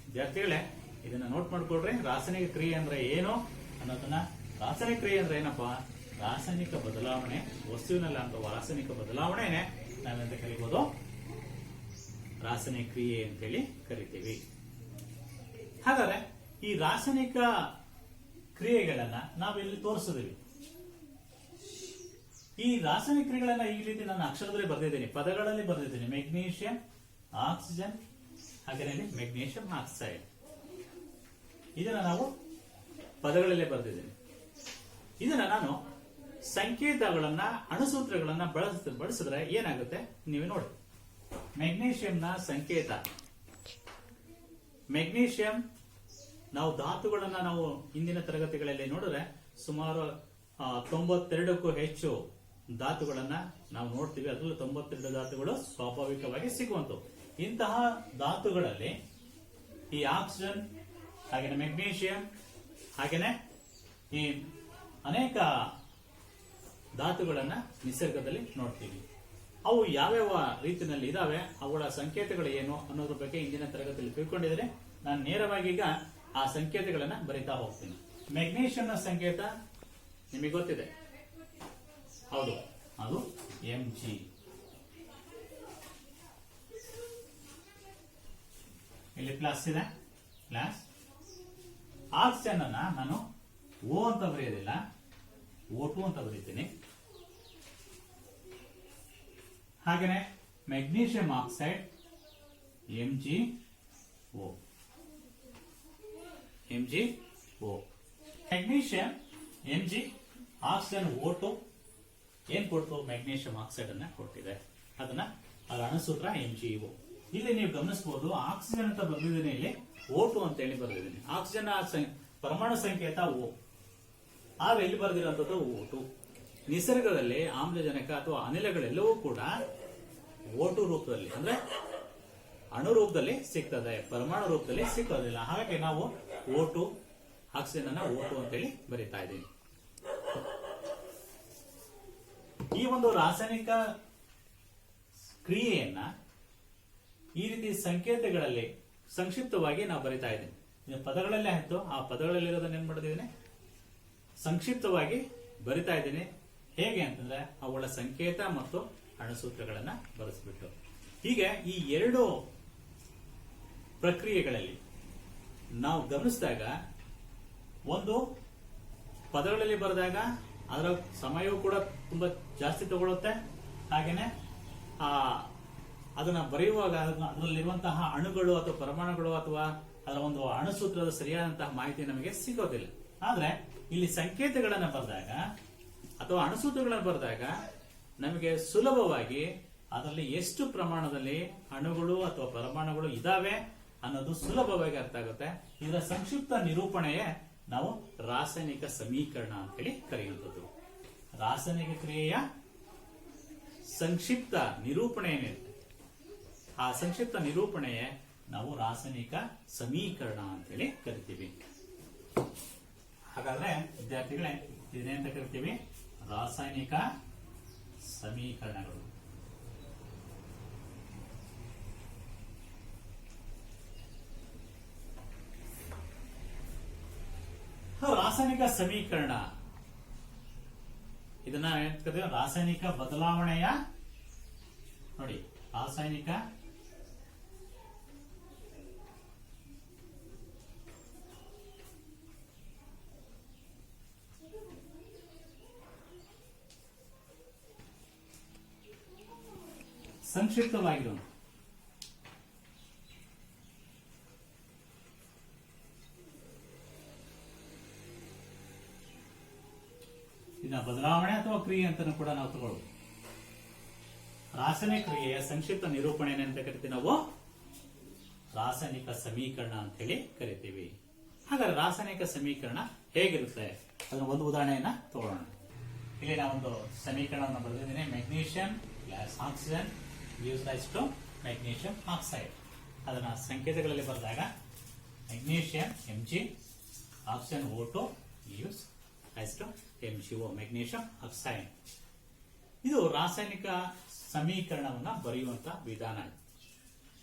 ವಿದ್ಯಾರ್ಥಿಗಳೇ, ಇದನ್ನ ನೋಟ್ ಮಾಡ್ಕೊಳ್ರಿ. ರಾಸಾಯನಿಕ ಕ್ರಿಯೆ ಅಂದ್ರೆ ಏನು ಅನ್ನೋದನ್ನ, ರಾಸಾಯನಿಕ ಕ್ರಿಯೆ ಅಂದ್ರೆ ಏನಪ್ಪಾ? ರಾಸಾಯನಿಕ ಬದಲಾವಣೆ, ವಸ್ತುವಿನಲ್ಲಿ ಅಂತ ರಾಸಾಯನಿಕ ಬದಲಾವಣೆನೆ ನಾವೆಂತ ಕರಿಬಹುದು? ರಾಸಾಯನಿಕ ಕ್ರಿಯೆ ಅಂತ ಹೇಳಿ ಕರಿತೀವಿ. ಹಾಗಾದ್ರೆ ಈ ರಾಸಾಯನಿಕ ಕ್ರಿಯೆಗಳನ್ನ ನಾವಿಲ್ಲಿ ತೋರಿಸಿದೀವಿ. ಈ ರಾಸಾಯನಿಕ ಕ್ರಿಯೆಗಳನ್ನ ಈ ರೀತಿ ನಾನು ಅಕ್ಷರದಲ್ಲಿ ಬರೆದಿದ್ದೀನಿ, ಪದಗಳಲ್ಲಿ ಬರೆದಿದ್ದೀನಿ. ಮೆಗ್ನೀಷಿಯಂ ಆಕ್ಸಿಜನ್, ಹಾಗೆ ಮೆಗ್ನೀಷಿಯಂ ಆಕ್ಸೈಡ್. ಇದನ್ನ ನಾವು ಪದಗಳಲ್ಲೇ ಬರೆದಿದ್ದೀನಿ. ಇದನ್ನ ನಾನು ಸಂಕೇತಗಳನ್ನ, ಅಣುಸೂತ್ರಗಳನ್ನ ಬಳಸಿದ್ರೆ ಏನಾಗುತ್ತೆ ನೀವೇ ನೋಡಿ. ಮೆಗ್ನೀಷಿಯಂನ ಸಂಕೇತ, ಮೆಗ್ನೀಷಿಯಂ ನಾವು ಧಾತುಗಳನ್ನ ನಾವು ಹಿಂದಿನ ತರಗತಿಗಳಲ್ಲಿ ನೋಡಿದ್ರೆ ಸುಮಾರು 92ಕ್ಕೂ ಹೆಚ್ಚು ಧಾತುಗಳನ್ನ ನಾವು ನೋಡ್ತೀವಿ. ಅದರಲ್ಲೂ 92 ಧಾತುಗಳು ಸ್ವಾಭಾವಿಕವಾಗಿ ಸಿಗುವಂತವು. ಇಂತಹ ಧಾತುಗಳಲ್ಲಿ ಈ ಆಕ್ಸಿಜನ್, ಹಾಗೇನೆ ಮೆಗ್ನೀಷಿಯಂ, ಹಾಗೇನೆ ಈ ಅನೇಕ ಧಾತುಗಳನ್ನ ನಿಸರ್ಗದಲ್ಲಿ ನೋಡ್ತೀವಿ. ಅವು ಯಾವ್ಯಾವ ರೀತಿಯಲ್ಲಿ ಇದಾವೆ, ಅವುಗಳ ಸಂಕೇತಗಳು ಏನು ಅನ್ನೋದ್ರ ಬಗ್ಗೆ ಇಂದಿನ ತರಗತಿಯಲ್ಲಿ ತಿಳ್ಕೊಂಡಿದ್ರೆ ನಾನು ನೇರವಾಗಿ ಈಗ ಆ ಸಂಕೇತಗಳನ್ನ ಬರಿತಾ ಹೋಗ್ತೀನಿ. ಮೆಗ್ನೀಷಿಯಂನ ಸಂಕೇತ ನಿಮಗೆ ಗೊತ್ತಿದೆ, ಹೌದು, ಅದು Mg. ಇಲ್ಲಿ ಪ್ಲಸ್ ಇದೆ, ಪ್ಲಸ್. ಆಕ್ಸಿಜನ್ ಅನ್ನ ನಾನು O ಅಂತ ಬರೆಯೋದಿಲ್ಲ, O2 ಅಂತ ಬರೀತೀನಿ. ಹಾಗೇನೆ magnesium oxide MgO. Magnesium Mg, oxygen O2 ಏನ್ ಕೊಡ್ತು? ಮೆಗ್ನೀಷಿಯಂ ಆಕ್ಸೈಡ್ ಅನ್ನ ಕೊಟ್ಟಿದೆ. ಅದನ್ನ ಅದರ ಅಣುಸೂತ್ರ MgO. ಇಲ್ಲಿ ನೀವು ಗಮನಿಸಬಹುದು, ಆಕ್ಸಿಜನ್ ಅಂತ ಬರೆದಿದ್ದೀನಿ, ಇಲ್ಲಿ O2 ಅಂತ ಹೇಳಿ ಬರೆದಿದ್ದೀನಿ. ಆಕ್ಸಿಜನ್ ಪರಮಾಣು ಸಂಕೇತ O, ಆದ್ರೆ ಇಲ್ಲಿ ಬರೆದಿರುವಂತದ್ದು O2. ನಿಸರ್ಗದಲ್ಲಿ ಆಮ್ಲಜನಕ ಅಥವಾ ಅನಿಲಗಳೆಲ್ಲವೂ ಕೂಡ O2 ರೂಪದಲ್ಲಿ, ಅಂದ್ರೆ ಅಣು ರೂಪದಲ್ಲಿ ಸಿಗ್ತದೆ, ಪರಮಾಣು ರೂಪದಲ್ಲಿ ಸಿಕ್ಕೋದಿಲ್ಲ. ಹಾಗಾಗಿ ನಾವು O2, ಆಕ್ಸಿಜನ್ ಅನ್ನ O2 ಅಂತೇಳಿ ಬರೀತಾ ಇದ್ದೀವಿ. ಈ ಒಂದು ರಾಸಾಯನಿಕ ಕ್ರಿಯೆಯನ್ನ ಈ ರೀತಿ ಸಂಕೇತಗಳಲ್ಲಿ ಸಂಕ್ಷಿಪ್ತವಾಗಿ ನಾವು ಬರಿತಾ ಇದ್ದೀನಿ. ಪದಗಳಲ್ಲೇ ಆಯ್ತು, ಆ ಪದಗಳಲ್ಲಿರೋದನ್ನ ಏನ್ ಮಾಡಿದ್ದೀನಿ, ಸಂಕ್ಷಿಪ್ತವಾಗಿ ಬರಿತಾ ಇದ್ದೀನಿ. ಹೇಗೆ ಅಂತಂದ್ರೆ ಅವುಗಳ ಸಂಕೇತ ಮತ್ತು ಅಣುಸೂತ್ರಗಳನ್ನ ಬರೆಸ್ಬಿಟ್ಟು. ಹೀಗೆ ಈ ಎರಡು ಪ್ರಕ್ರಿಯೆಗಳಲ್ಲಿ ನಾವು ಗಮನಿಸಿದಾಗ, ಒಂದು ಪದಗಳಲ್ಲಿ ಬರೆದಾಗ ಅದರ ಸಮಯವೂ ಕೂಡ ತುಂಬಾ ಜಾಸ್ತಿ ತಗೊಳುತ್ತೆ. ಹಾಗೇನೆ ಅದನ್ನ ಬರೆಯುವಾಗ ಅದರಲ್ಲಿರುವಂತಹ ಅಣುಗಳು ಅಥವಾ ಪರಮಾಣುಗಳು ಅಥವಾ ಅದರ ಒಂದು ಅಣುಸೂತ್ರದ ಸರಿಯಾದಂತಹ ಮಾಹಿತಿ ನಮಗೆ ಸಿಗೋದಿಲ್ಲ. ಆದ್ರೆ ಇಲ್ಲಿ ಸಂಕೇತಗಳನ್ನ ಬರೆದಾಗ ಅಥವಾ ಅಣುಸೂತ್ರಗಳನ್ನು ಬರೆದಾಗ ನಮಗೆ ಸುಲಭವಾಗಿ ಅದರಲ್ಲಿ ಎಷ್ಟು ಪ್ರಮಾಣದಲ್ಲಿ ಅಣುಗಳು ಅಥವಾ ಪರಮಾಣುಗಳು ಇದಾವೆ ಅನ್ನೋದು ಸುಲಭವಾಗಿ ಅರ್ಥ ಆಗುತ್ತೆ. ಇದರ ಸಂಕ್ಷಿಪ್ತ ನಿರೂಪಣೆಯೇ ನಾವು ರಾಸಾಯನಿಕ ಸಮೀಕರಣ ಅಂತ ಹೇಳಿ ಕರೆಯುವಂಥದ್ದು. ರಾಸಾಯನಿಕ ಕ್ರಿಯೆಯ ಸಂಕ್ಷಿಪ್ತ ನಿರೂಪಣೆ ಏನಿರುತ್ತೆ, ಆ ಸಂಕ್ಷಿಪ್ತ ನಿರೂಪಣೆಯೇ ನಾವು ರಾಸಾಯನಿಕ ಸಮೀಕರಣ ಅಂತ ಹೇಳಿ ಕರಿತೀವಿ. ಹಾಗಾದ್ರೆ ವಿದ್ಯಾರ್ಥಿಗಳೇ, ಇದನ್ನೇಂತ ಕರಿತೀವಿ? ರಾಸಾಯನಿಕ ಸಮೀಕರಣಗಳು. ರಾಸಾಯನಿಕ ಸಮೀಕರಣ, ಇದನ್ನ ರಾಸಾಯನಿಕ ಬದಲಾವಣೆಯ, ನೋಡಿ, ರಾಸಾಯನಿಕ ಸಂಕ್ಷಿಪ್ತವಾಗಿರೋದು. ಇದನ್ನ ಬದಲಾವಣೆ ಅಥವಾ ಕ್ರಿಯೆ ಅಂತಾನೂ ಕೂಡ ನಾವು ತಗೊಳ್ಬಹುದು. ರಾಸಾಯನಿಕ ಕ್ರಿಯೆಯ ಸಂಕ್ಷಿಪ್ತ ನಿರೂಪಣೆ ಅಂತ ಕರಿತೀವಿ ನಾವು ರಾಸಾಯನಿಕ ಸಮೀಕರಣ ಅಂತ ಹೇಳಿ ಕರಿತೀವಿ. ಹಾಗಾದ್ರೆ ರಾಸಾಯನಿಕ ಸಮೀಕರಣ ಹೇಗಿರುತ್ತೆ ಅದನ್ನ ಒಂದು ಉದಾಹರಣೆಯನ್ನ ತಗೊಳ್ಳೋಣ. ಇಲ್ಲಿ ನಾವೊಂದು ಸಮೀಕರಣವನ್ನು ಬರೆದಿದ್ದೇನೆ. Magnesium plus oxygen gives rise to magnesium oxide. ಅದನ್ನ ಸಂಕೇತಗಳಲ್ಲಿ ಬರೆದಾಗ magnesium Mg, oxygen O2 gives rise to MgO, magnesium oxide. ಇದು ರಾಸಾಯನಿಕ ಸಮೀಕರಣವನ್ನ ಬರೆಯುವಂತ ವಿಧಾನ.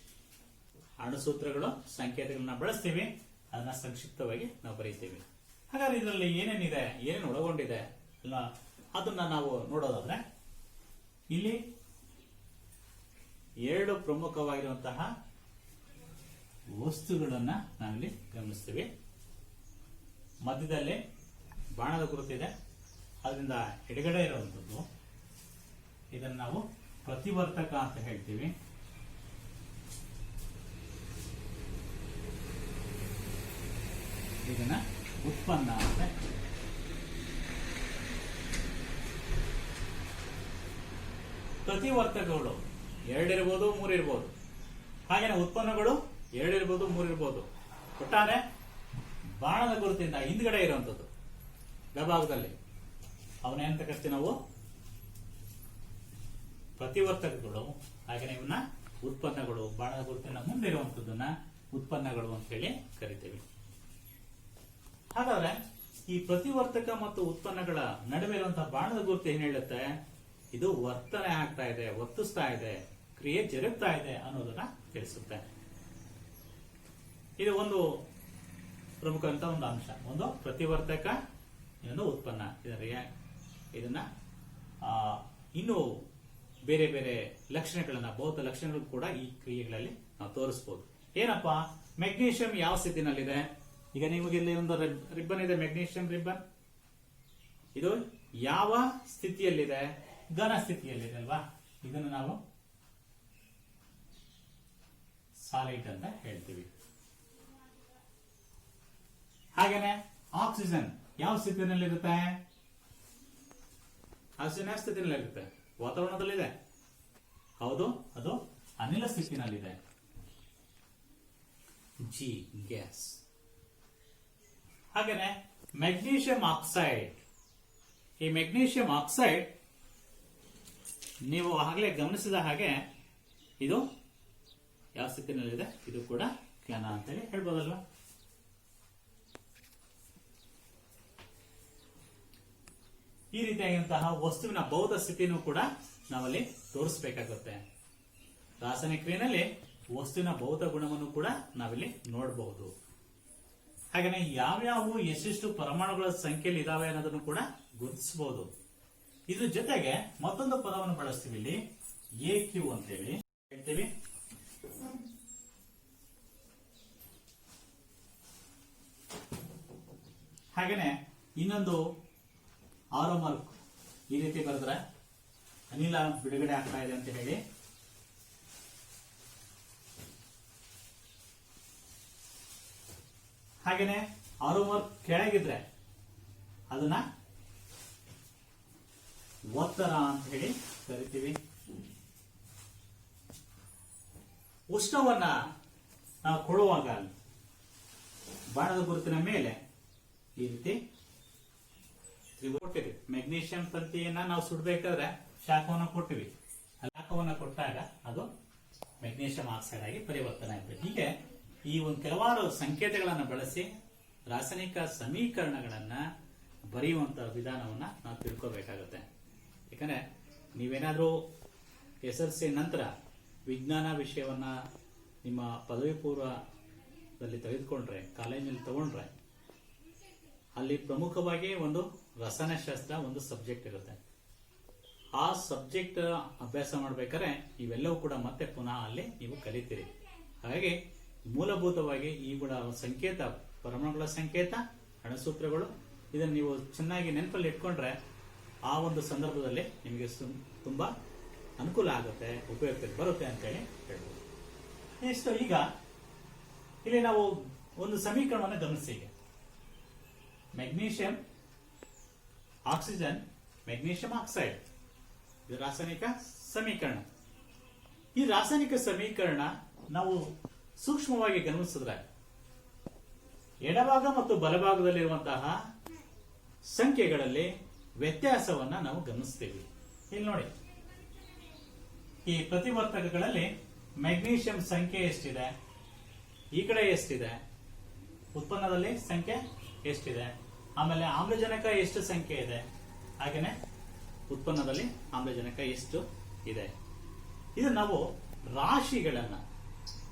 ಅಣುಸೂತ್ರಗಳು ಸಂಕೇತಗಳನ್ನ ಬಳಸ್ತೀವಿ, ಅದನ್ನ ಸಂಕ್ಷಿಪ್ತವಾಗಿ ನಾವು ಬರೀತೀವಿ. ಹಾಗಾದ್ರೆ ಇದರಲ್ಲಿ ಏನೇನಿದೆ, ಏನೇನು ಒಳಗೊಂಡಿದೆ ಅಲ್ಲ ಅದನ್ನ ನಾವು ನೋಡೋದಾದ್ರೆ ಇಲ್ಲಿ ಎರಡು ಪ್ರಮುಖವಾಗಿರುವಂತಹ ವಸ್ತುಗಳನ್ನ ನಾವಿಲ್ಲಿ ಗಮನಿಸ್ತೀವಿ. ಮಧ್ಯದಲ್ಲಿ ಬಾಣದ ಗುರುತಿದೆ, ಅದರಿಂದ ಎಡಗಡೆ ಇರುವಂತದ್ದು ಇದನ್ನು ನಾವು ಪ್ರತಿವರ್ತಕ ಅಂತ ಹೇಳ್ತೀವಿ. ಇದನ್ನ ಉತ್ಪನ್ನ ಅಂತ. ಪ್ರತಿವರ್ತಕಗಳು ಎರಡಿರ್ಬೋದು, ಮೂರಿರ್ಬೋದು. ಹಾಗೇನೆ ಉತ್ಪನ್ನಗಳು ಎರಡಿರ್ಬೋದು, ಮೂರಿರ್ಬೋದು. ಒಟ್ಟಾರೆ ಬಾಣದ ಗುರುತಿಂದ ಹಿಂದ್ಗಡೆ ಇರುವಂತದ್ದು ಬಲಭಾಗದಲ್ಲಿ ಅವನೇಂತ ಕರಿತೀವಿ ನಾವು ಪ್ರತಿವರ್ತಕಗಳು. ಹಾಗೇನೆ ಇವನ್ನ ಉತ್ಪನ್ನಗಳು, ಬಾಣದ ಗುರುತಿನ ಮುಂದೆ ಇರುವಂತದ್ದನ್ನ ಉತ್ಪನ್ನಗಳು ಅಂತ ಹೇಳಿ ಕರಿತೀವಿ. ಹಾಗಾದ್ರೆ ಈ ಪ್ರತಿವರ್ತಕ ಮತ್ತು ಉತ್ಪನ್ನಗಳ ನಡುವೆ ಇರುವಂತಹ ಬಾಣದ ಗುರುತು ಏನ್ ಹೇಳುತ್ತೆ? ಇದು ವರ್ತನೆ ಆಗ್ತಾ ಇದೆ, ವರ್ತಿಸ್ತಾ ಇದೆ, ಕ್ರಿಯೆ ಜರುಗ್ತಾ ಇದೆ ಅನ್ನೋದನ್ನ ತಿಳಿಸುತ್ತೆ. ಇದು ಒಂದು ಪ್ರಮುಖ ಅಂತ ಒಂದು ಅಂಶ. ಒಂದು ಪ್ರತಿವರ್ತಕ, ಇನ್ನೊಂದು ಉತ್ಪನ್ನ. ಇದನ್ನ ಇನ್ನು ಬೇರೆ ಬೇರೆ ಲಕ್ಷಣಗಳನ್ನ, ಭೌತ ಲಕ್ಷಣಗಳು ಕೂಡ ಈ ಕ್ರಿಯೆಗಳಲ್ಲಿ ನಾವು ತೋರಿಸಬಹುದು. ಏನಪ್ಪಾ, ಮೆಗ್ನೀಷಿಯಂ ಯಾವ ಸ್ಥಿತಿನಲ್ಲಿದೆ? ಈಗ ನಿಮಗೆ ಇಲ್ಲಿ ಒಂದು ರಿಬ್ಬನ್ ಇದೆ, ಮೆಗ್ನೀಷಿಯಂ ರಿಬ್ಬನ್. ಇದು ಯಾವ ಸ್ಥಿತಿಯಲ್ಲಿದೆ? ಘನ ಸ್ಥಿತಿಯಲ್ಲಿದೆ ಅಲ್ವಾ? ಇದನ್ನು ನಾವು ಸಾಲಿಡ್ ಅಂತ ಹೇಳ್ತೀವಿ. ಹಾಗೇನೆ ಆಕ್ಸಿಜನ್ ಯಾವ ಸ್ಥಿತಿನಲ್ಲಿರುತ್ತೆ? ಆಕ್ಸಿಜನ್ ಯಾವ ಸ್ಥಿತಿನಲ್ಲಿರುತ್ತೆ? ವಾತಾವರಣದಲ್ಲಿದೆ. ಹೌದು, ಅದು ಅನಿಲ ಸ್ಥಿತಿನಲ್ಲಿದೆ. G gas. ಹಾಗೇನೆ ಮೆಗ್ನೀಷಿಯಂ ಆಕ್ಸೈಡ್. ಈ ಮೆಗ್ನೀಷಿಯಂ ಆಕ್ಸೈಡ್ ನೀವು ಆಗಲೇ ಗಮನಿಸಿದ ಹಾಗೆ ಇದು ಯಾವ ಸ್ಥಿತಿನಲ್ಲಿದೆ? ಇದು ಕೂಡ ಘನ ಅಂತೇಳಿ ಹೇಳ್ಬೋದಲ್ವಾ? ಈ ರೀತಿಯಾದಂತಹ ವಸ್ತುವಿನ ಭೌತ ಸ್ಥಿತಿನೂ ಕೂಡ ನಾವಲ್ಲಿ ತೋರಿಸಬೇಕಾಗುತ್ತೆ. ರಾಸಾಯನಿಕ ಕ್ರಿಯೆಯಲ್ಲಿ ವಸ್ತುವಿನ ಭೌತ ಗುಣವನ್ನು ಕೂಡ ನಾವಿಲ್ಲಿ ನೋಡಬಹುದು. ಹಾಗೇನೆ ಯಾವ್ಯಾವ ಎಷ್ಟೆಷ್ಟು ಪರಮಾಣುಗಳ ಸಂಖ್ಯೆಯಲ್ಲಿ ಇದಾವೆ ಅನ್ನೋದನ್ನು ಕೂಡ ಗುರುತಿಸಬಹುದು. ಇದ್ರ ಜೊತೆಗೆ ಮತ್ತೊಂದು ಪದವನ್ನು ಬಳಸ್ತೀವಿ, ಇಲ್ಲಿ AQ ಅಂತೇಳಿ ಹೇಳ್ತೀವಿ. ಹಾಗೇನೆ ಇನ್ನೊಂದು ಆರೋ ಮಾರ್ಕ್ ಈ ರೀತಿ ಬರೆದ್ರೆ ಅನಿಲ ಬಿಡುಗಡೆ ಆಗ್ತಾ ಇದೆ ಅಂತ ಹೇಳಿ. ಹಾಗೇನೆ ಆರೋ ಮಾರ್ಕ್ ಕೆಳಗಿದ್ರೆ ಅದನ್ನ ಒತ್ತಡ ಅಂತ ಹೇಳಿ ಕರಿತೀವಿ. ಉಷ್ಣವನ್ನ ನಾವು ಕೊಡುವಾಗ ಬಾಣದ ಗುರುತಿನ ಮೇಲೆ ಈ ರೀತಿ ಕೊಟ್ಟಿವಿ. ಮೆಗ್ನೀಷಿಯಂ ತಂತಿಯನ್ನ ನಾವು ಸುಡಬೇಕಾದ್ರೆ ಶಾಖವನ್ನು ಕೊಟ್ಟಿವಿ. ಶಾಖವನ್ನು ಕೊಟ್ಟಾಗ ಅದು ಮೆಗ್ನೀಷಿಯಂ ಆಕ್ಸೈಡ್ ಆಗಿ ಪರಿವರ್ತನೆ ಆಗ್ತದೆ. ಹೀಗೆ ಈ ಒಂದು ಕೆಲವಾರು ಸಂಕೇತಗಳನ್ನು ಬಳಸಿ ರಾಸಾಯನಿಕ ಸಮೀಕರಣಗಳನ್ನ ಬರೆಯುವಂತಹ ವಿಧಾನವನ್ನ ನಾವು ತಿಳ್ಕೋಬೇಕಾಗುತ್ತೆ. ಯಾಕಂದ್ರೆ ನೀವೇನಾದ್ರೂ SSLC ನಂತರ ವಿಜ್ಞಾನ ವಿಷಯವನ್ನ ನಿಮ್ಮ ಪದವಿ ಪೂರ್ವದಲ್ಲಿ ತೆಗೆದುಕೊಂಡ್ರೆ, ಕಾಲೇಜಿನಲ್ಲಿ ತಗೊಂಡ್ರೆ, ಅಲ್ಲಿ ಪ್ರಮುಖವಾಗಿ ಒಂದು ರಸಾಯನಶಾಸ್ತ್ರ ಒಂದು ಸಬ್ಜೆಕ್ಟ್ ಇರುತ್ತೆ. ಆ ಸಬ್ಜೆಕ್ಟ್ ಅಭ್ಯಾಸ ಮಾಡ್ಬೇಕಾದ್ರೆ ಇವೆಲ್ಲವೂ ಕೂಡ ಮತ್ತೆ ಪುನಃ ಅಲ್ಲಿ ನೀವು ಕಲಿತೀರಿ. ಹಾಗಾಗಿ ಮೂಲಭೂತವಾಗಿ ಇವುಗಳ ಸಂಕೇತ, ಪರಮಾಣುಗಳ ಸಂಕೇತ, ಅಣುಸೂತ್ರಗಳು, ಇದನ್ನು ನೀವು ಚೆನ್ನಾಗಿ ನೆನಪಲ್ಲಿ ಇಟ್ಕೊಂಡ್ರೆ ಆ ಒಂದು ಸಂದರ್ಭದಲ್ಲಿ ನಿಮಗೆ ತುಂಬಾ ಅನುಕೂಲ ಆಗುತ್ತೆ, ಉಪಯುಕ್ತತೆ ಬರುತ್ತೆ ಅಂತೇಳಿ ಹೇಳ್ಬೋದು. ಇಷ್ಟು. ಈಗ ಇಲ್ಲಿ ನಾವು ಒಂದು ಸಮೀಕರಣವನ್ನು ಗಮನಿಸಿ. Magnesium, oxygen magnesium oxide. ಇದು ರಾಸಾಯನಿಕ ಸಮೀಕರಣ. ಈ ರಾಸಾಯನಿಕ ಸಮೀಕರಣ ನಾವು ಸೂಕ್ಷ್ಮವಾಗಿ ಗಮನಿಸಿದ್ರೆ ಎಡಭಾಗ ಮತ್ತು ಬಲಭಾಗದಲ್ಲಿರುವಂತಹ ಸಂಖ್ಯೆಗಳಲ್ಲಿ ವ್ಯತ್ಯಾಸವನ್ನ ನಾವು ಗಮನಿಸ್ತೀವಿ. ಇಲ್ಲಿ ನೋಡಿ, ಈ ಪ್ರತಿವರ್ತಕಗಳಲ್ಲಿ ಮೆಗ್ನೀಷಿಯಂ ಸಂಖ್ಯೆ ಎಷ್ಟಿದೆ, ಈ ಕಡೆ ಎಷ್ಟಿದೆ, ಉತ್ಪನ್ನದಲ್ಲಿ ಸಂಖ್ಯೆ ಎಷ್ಟಿದೆ, ಆಮೇಲೆ ಆಮ್ಲಜನಕ ಎಷ್ಟು ಸಂಖ್ಯೆ ಇದೆ, ಹಾಗೇನೆ ಉತ್ಪನ್ನದಲ್ಲಿ ಆಮ್ಲಜನಕ ಎಷ್ಟು ಇದೆ. ಇದು ನಾವು ರಾಶಿಗಳನ್ನ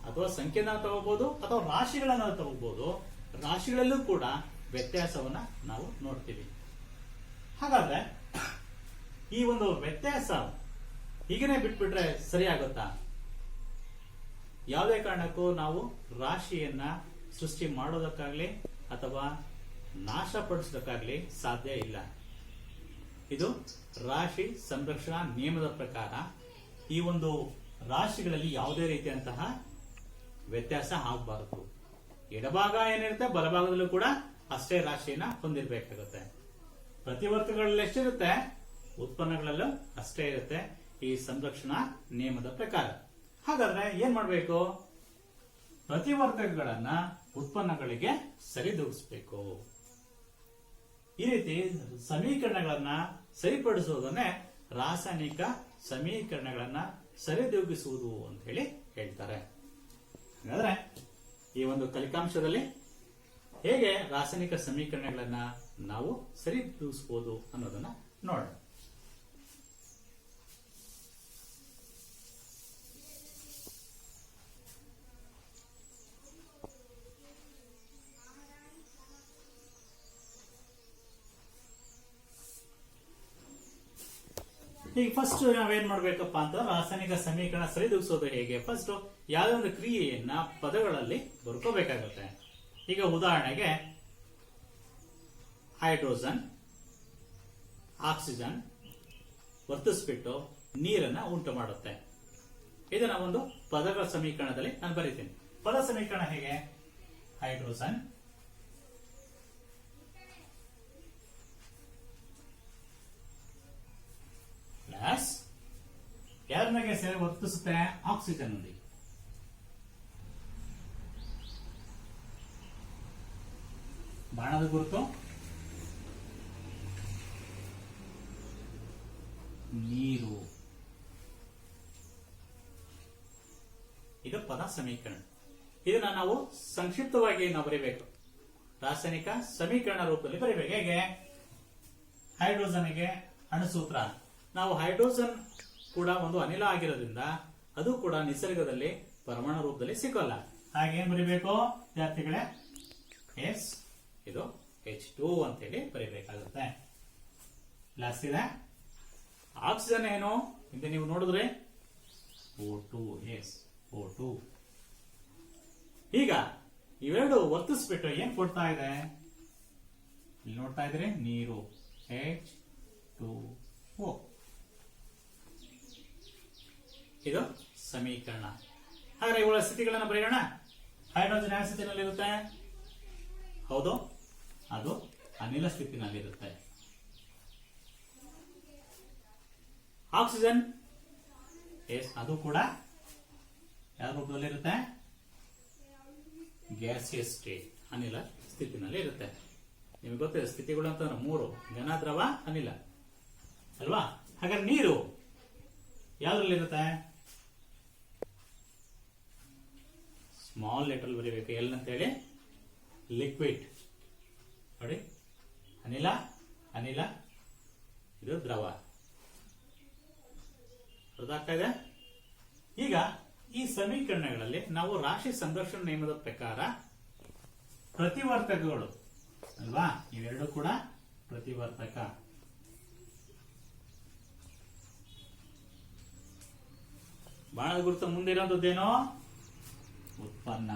ಅಥವಾ ಸಂಖ್ಯೆನ ತಗೋಬಹುದು ಅಥವಾ ರಾಶಿಗಳನ್ನ ತಗೋಬಹುದು. ರಾಶಿಗಳಲ್ಲೂ ಕೂಡ ವ್ಯತ್ಯಾಸವನ್ನ ನಾವು ನೋಡ್ತೀವಿ. ಹಾಗಾದ್ರೆ ಈ ಒಂದು ವ್ಯತ್ಯಾಸ ಹೀಗೇನೆ ಬಿಟ್ಬಿಟ್ರೆ ಸರಿಯಾಗುತ್ತಾ? ಯಾವುದೇ ಕಾರಣಕ್ಕೂ ನಾವು ರಾಶಿಯನ್ನ ಸೃಷ್ಟಿ ಮಾಡೋದಕ್ಕಾಗ್ಲಿ ಅಥವಾ ನಾಶಪಡಿಸೋದಕ್ಕಾಗ್ಲಿ ಸಾಧ್ಯ ಇಲ್ಲ. ಇದು ರಾಶಿ ಸಂರಕ್ಷಣಾ ನಿಯಮದ ಪ್ರಕಾರ ಈ ಒಂದು ರಾಶಿಗಳಲ್ಲಿ ಯಾವುದೇ ರೀತಿಯಂತಹ ವ್ಯತ್ಯಾಸ ಆಗಬಾರದು. ಎಡಭಾಗ ಏನಿರುತ್ತೆ ಬಲಭಾಗದಲ್ಲೂ ಕೂಡ ಅಷ್ಟೇ ರಾಶಿಯನ್ನ ಹೊಂದಿರಬೇಕಾಗುತ್ತೆ. ಪ್ರತಿವರ್ತಕಗಳಲ್ಲಿ ಎಷ್ಟಿರುತ್ತೆ, ಉತ್ಪನ್ನಗಳಲ್ಲೂ ಅಷ್ಟೇ ಇರುತ್ತೆ ಈ ಸಂರಕ್ಷಣಾ ನಿಯಮದ ಪ್ರಕಾರ. ಹಾಗಾದ್ರೆ ಏನ್ ಮಾಡಬೇಕು? ಪ್ರತಿವರ್ತಕಗಳನ್ನ ಉತ್ಪನ್ನಗಳಿಗೆ ಸರಿದೂಗಿಸಬೇಕು. ಈ ರೀತಿ ಸಮೀಕರಣಗಳನ್ನ ಸರಿಪಡಿಸುವುದನ್ನೇ ರಾಸಾಯನಿಕ ಸಮೀಕರಣಗಳನ್ನ ಸರಿದೂಗಿಸುವುದು ಅಂತ ಹೇಳಿ ಹೇಳ್ತಾರೆ. ಹಾಗಾದ್ರೆ ಈ ಒಂದು ಫಲಿತಾಂಶದಲ್ಲಿ ಹೇಗೆ ರಾಸಾಯನಿಕ ಸಮೀಕರಣಗಳನ್ನ ನಾವು ಸರಿದೂಗಿಸಬಹುದು ಅನ್ನೋದನ್ನ ನೋಡೋಣ. ಈಗ ಫಸ್ಟ್ ನಾವೇನ್ ಮಾಡ್ಬೇಕಪ್ಪ ಅಂತ ರಾಸಾಯನಿಕ ಸಮೀಕರಣ ಸರಿದೂಗಿಸೋದು ಹೇಗೆ? ಫಸ್ಟ್ ಯಾವುದೇ ಒಂದು ಕ್ರಿಯೆಯನ್ನ ಪದಗಳಲ್ಲಿ ಬರ್ಕೋಬೇಕಾಗುತ್ತೆ. ಈಗ ಉದಾಹರಣೆಗೆ ಹೈಡ್ರೋಜನ್ ಆಕ್ಸಿಜನ್ ವರ್ತಿಸ್ಬಿಟ್ಟು ನೀರನ್ನ ಉಂಟು ಮಾಡುತ್ತೆ. ಇದನ್ನ ಒಂದು ಪದಗಳ ಸಮೀಕರಣದಲ್ಲಿ ನಾನು ಬರೀತೀನಿ. ಪದ ಸಮೀಕರಣ ಹೇಗೆ? ಹೈಡ್ರೋಜನ್ ಪ್ಲಸ್ ಯಾರನ್ನಾಗೆ ಸೇರಿ ವರ್ತಿಸುತ್ತೆ? ಆಕ್ಸಿಜನ್ ನಲ್ಲಿ. ಬಾಣದ ಗುರುತು ನೀರು. ಇದು ಪದ ಸಮೀಕರಣ. ಇದನ್ನ ನಾವು ಸಂಕ್ಷಿಪ್ತವಾಗಿ ನಾವು ಬರೀಬೇಕು. ರಾಸಾಯನಿಕ ಸಮೀಕರಣ ರೂಪದಲ್ಲಿ ಬರೀಬೇಕು. ಹೇಗೆ? ಹೈಡ್ರೋಜನ್ಗೆ ಅಣುಸೂತ್ರ. ನಾವು ಹೈಡ್ರೋಜನ್ ಕೂಡ ಒಂದು ಅನಿಲ ಆಗಿರೋದ್ರಿಂದ ಅದು ಕೂಡ ನಿಸರ್ಗದಲ್ಲಿ ಪರಮಾಣು ರೂಪದಲ್ಲಿ ಸಿಗೋಲ್ಲ. ಹಾಗೇನ್ ಬರೀಬೇಕು ವಿದ್ಯಾರ್ಥಿಗಳೇ? ಎಸ್, ಇದು H2 ಅಂತೇಳಿ ಬರೀಬೇಕಾಗುತ್ತೆ. ಪ್ಲಸ್ ಇದೆ. ಆಕ್ಸಿಜನ್ ಏನು ಹಿಂದೆ ನೀವು ನೋಡಿದ್ರೆ O2. S, O2. ಈಗ ಇವೆರಡು ವರ್ತಿಸ್ಬಿಟ್ಟು ಏನ್ ಕೊಡ್ತಾ ಇದೆ? ಇಲ್ಲಿ ನೋಡ್ತಾ ಇದ್ರೆ ನೀರು H2O. ಇದು ಸಮೀಕರಣ. ಹಾಗಾದ್ರೆ ಇವುಗಳ ಸ್ಥಿತಿಗಳನ್ನ ಬರೆಯೋಣ. ಹೈಡ್ರೋಜನ್ ಯಾವ ಸ್ಥಿತಿನಲ್ಲಿರುತ್ತೆ? ಹೌದು, ಅದು ಅನಿಲ ಸ್ಥಿತಿನಲ್ಲಿರುತ್ತೆ. ಆಕ್ಸಿಜನ್ ಎಸ್, ಅದು ಕೂಡ ಯಾವ ರೂಪದಲ್ಲಿರುತ್ತೆ? ಗ್ಯಾಸಿಯಸ್ ಸ್ಟೇಟ್, ಅನಿಲ ಸ್ಥಿತಿನಲ್ಲಿ ಇರುತ್ತೆ. ನಿಮಗೆ ಗೊತ್ತಿದೆ ಸ್ಥಿತಿಗಳು ಅಂತ 3: ಘನ, ದ್ರವ, ಅನಿಲ ಅಲ್ವಾ? ಹಾಗಾದ್ರೆ ನೀರು ಯಾವ್ದ್ರಲ್ಲಿರುತ್ತೆ? ಸ್ಮಾಲ್ ಲೆಟರ್ ಬರೀಬೇಕು. ಎಲ್ ಅಂತ ಹೇಳಿ ಲಿಕ್ವಿಡ್. ನೋಡಿ, ಅನಿಲ, ಅನಿಲ, ಇದು ದ್ರವ. ಅರ್ಥ ಆಗ್ತಾ ಇದೆ? ಈಗ ಈ ಸಮೀಕರಣಗಳಲ್ಲಿ ನಾವು ರಾಶಿ ಸಂಘರ್ಷಣ ನಿಯಮದ ಪ್ರಕಾರ ಪ್ರತಿವರ್ತಕಗಳು ಅಲ್ವಾ? ಇವೆರಡು ಕೂಡ ಪ್ರತಿವರ್ತಕ. ಬಾಣದ ಗುರುತು ಮುಂದೆ ಇರೋದೇನೋ ಉತ್ಪನ್ನ.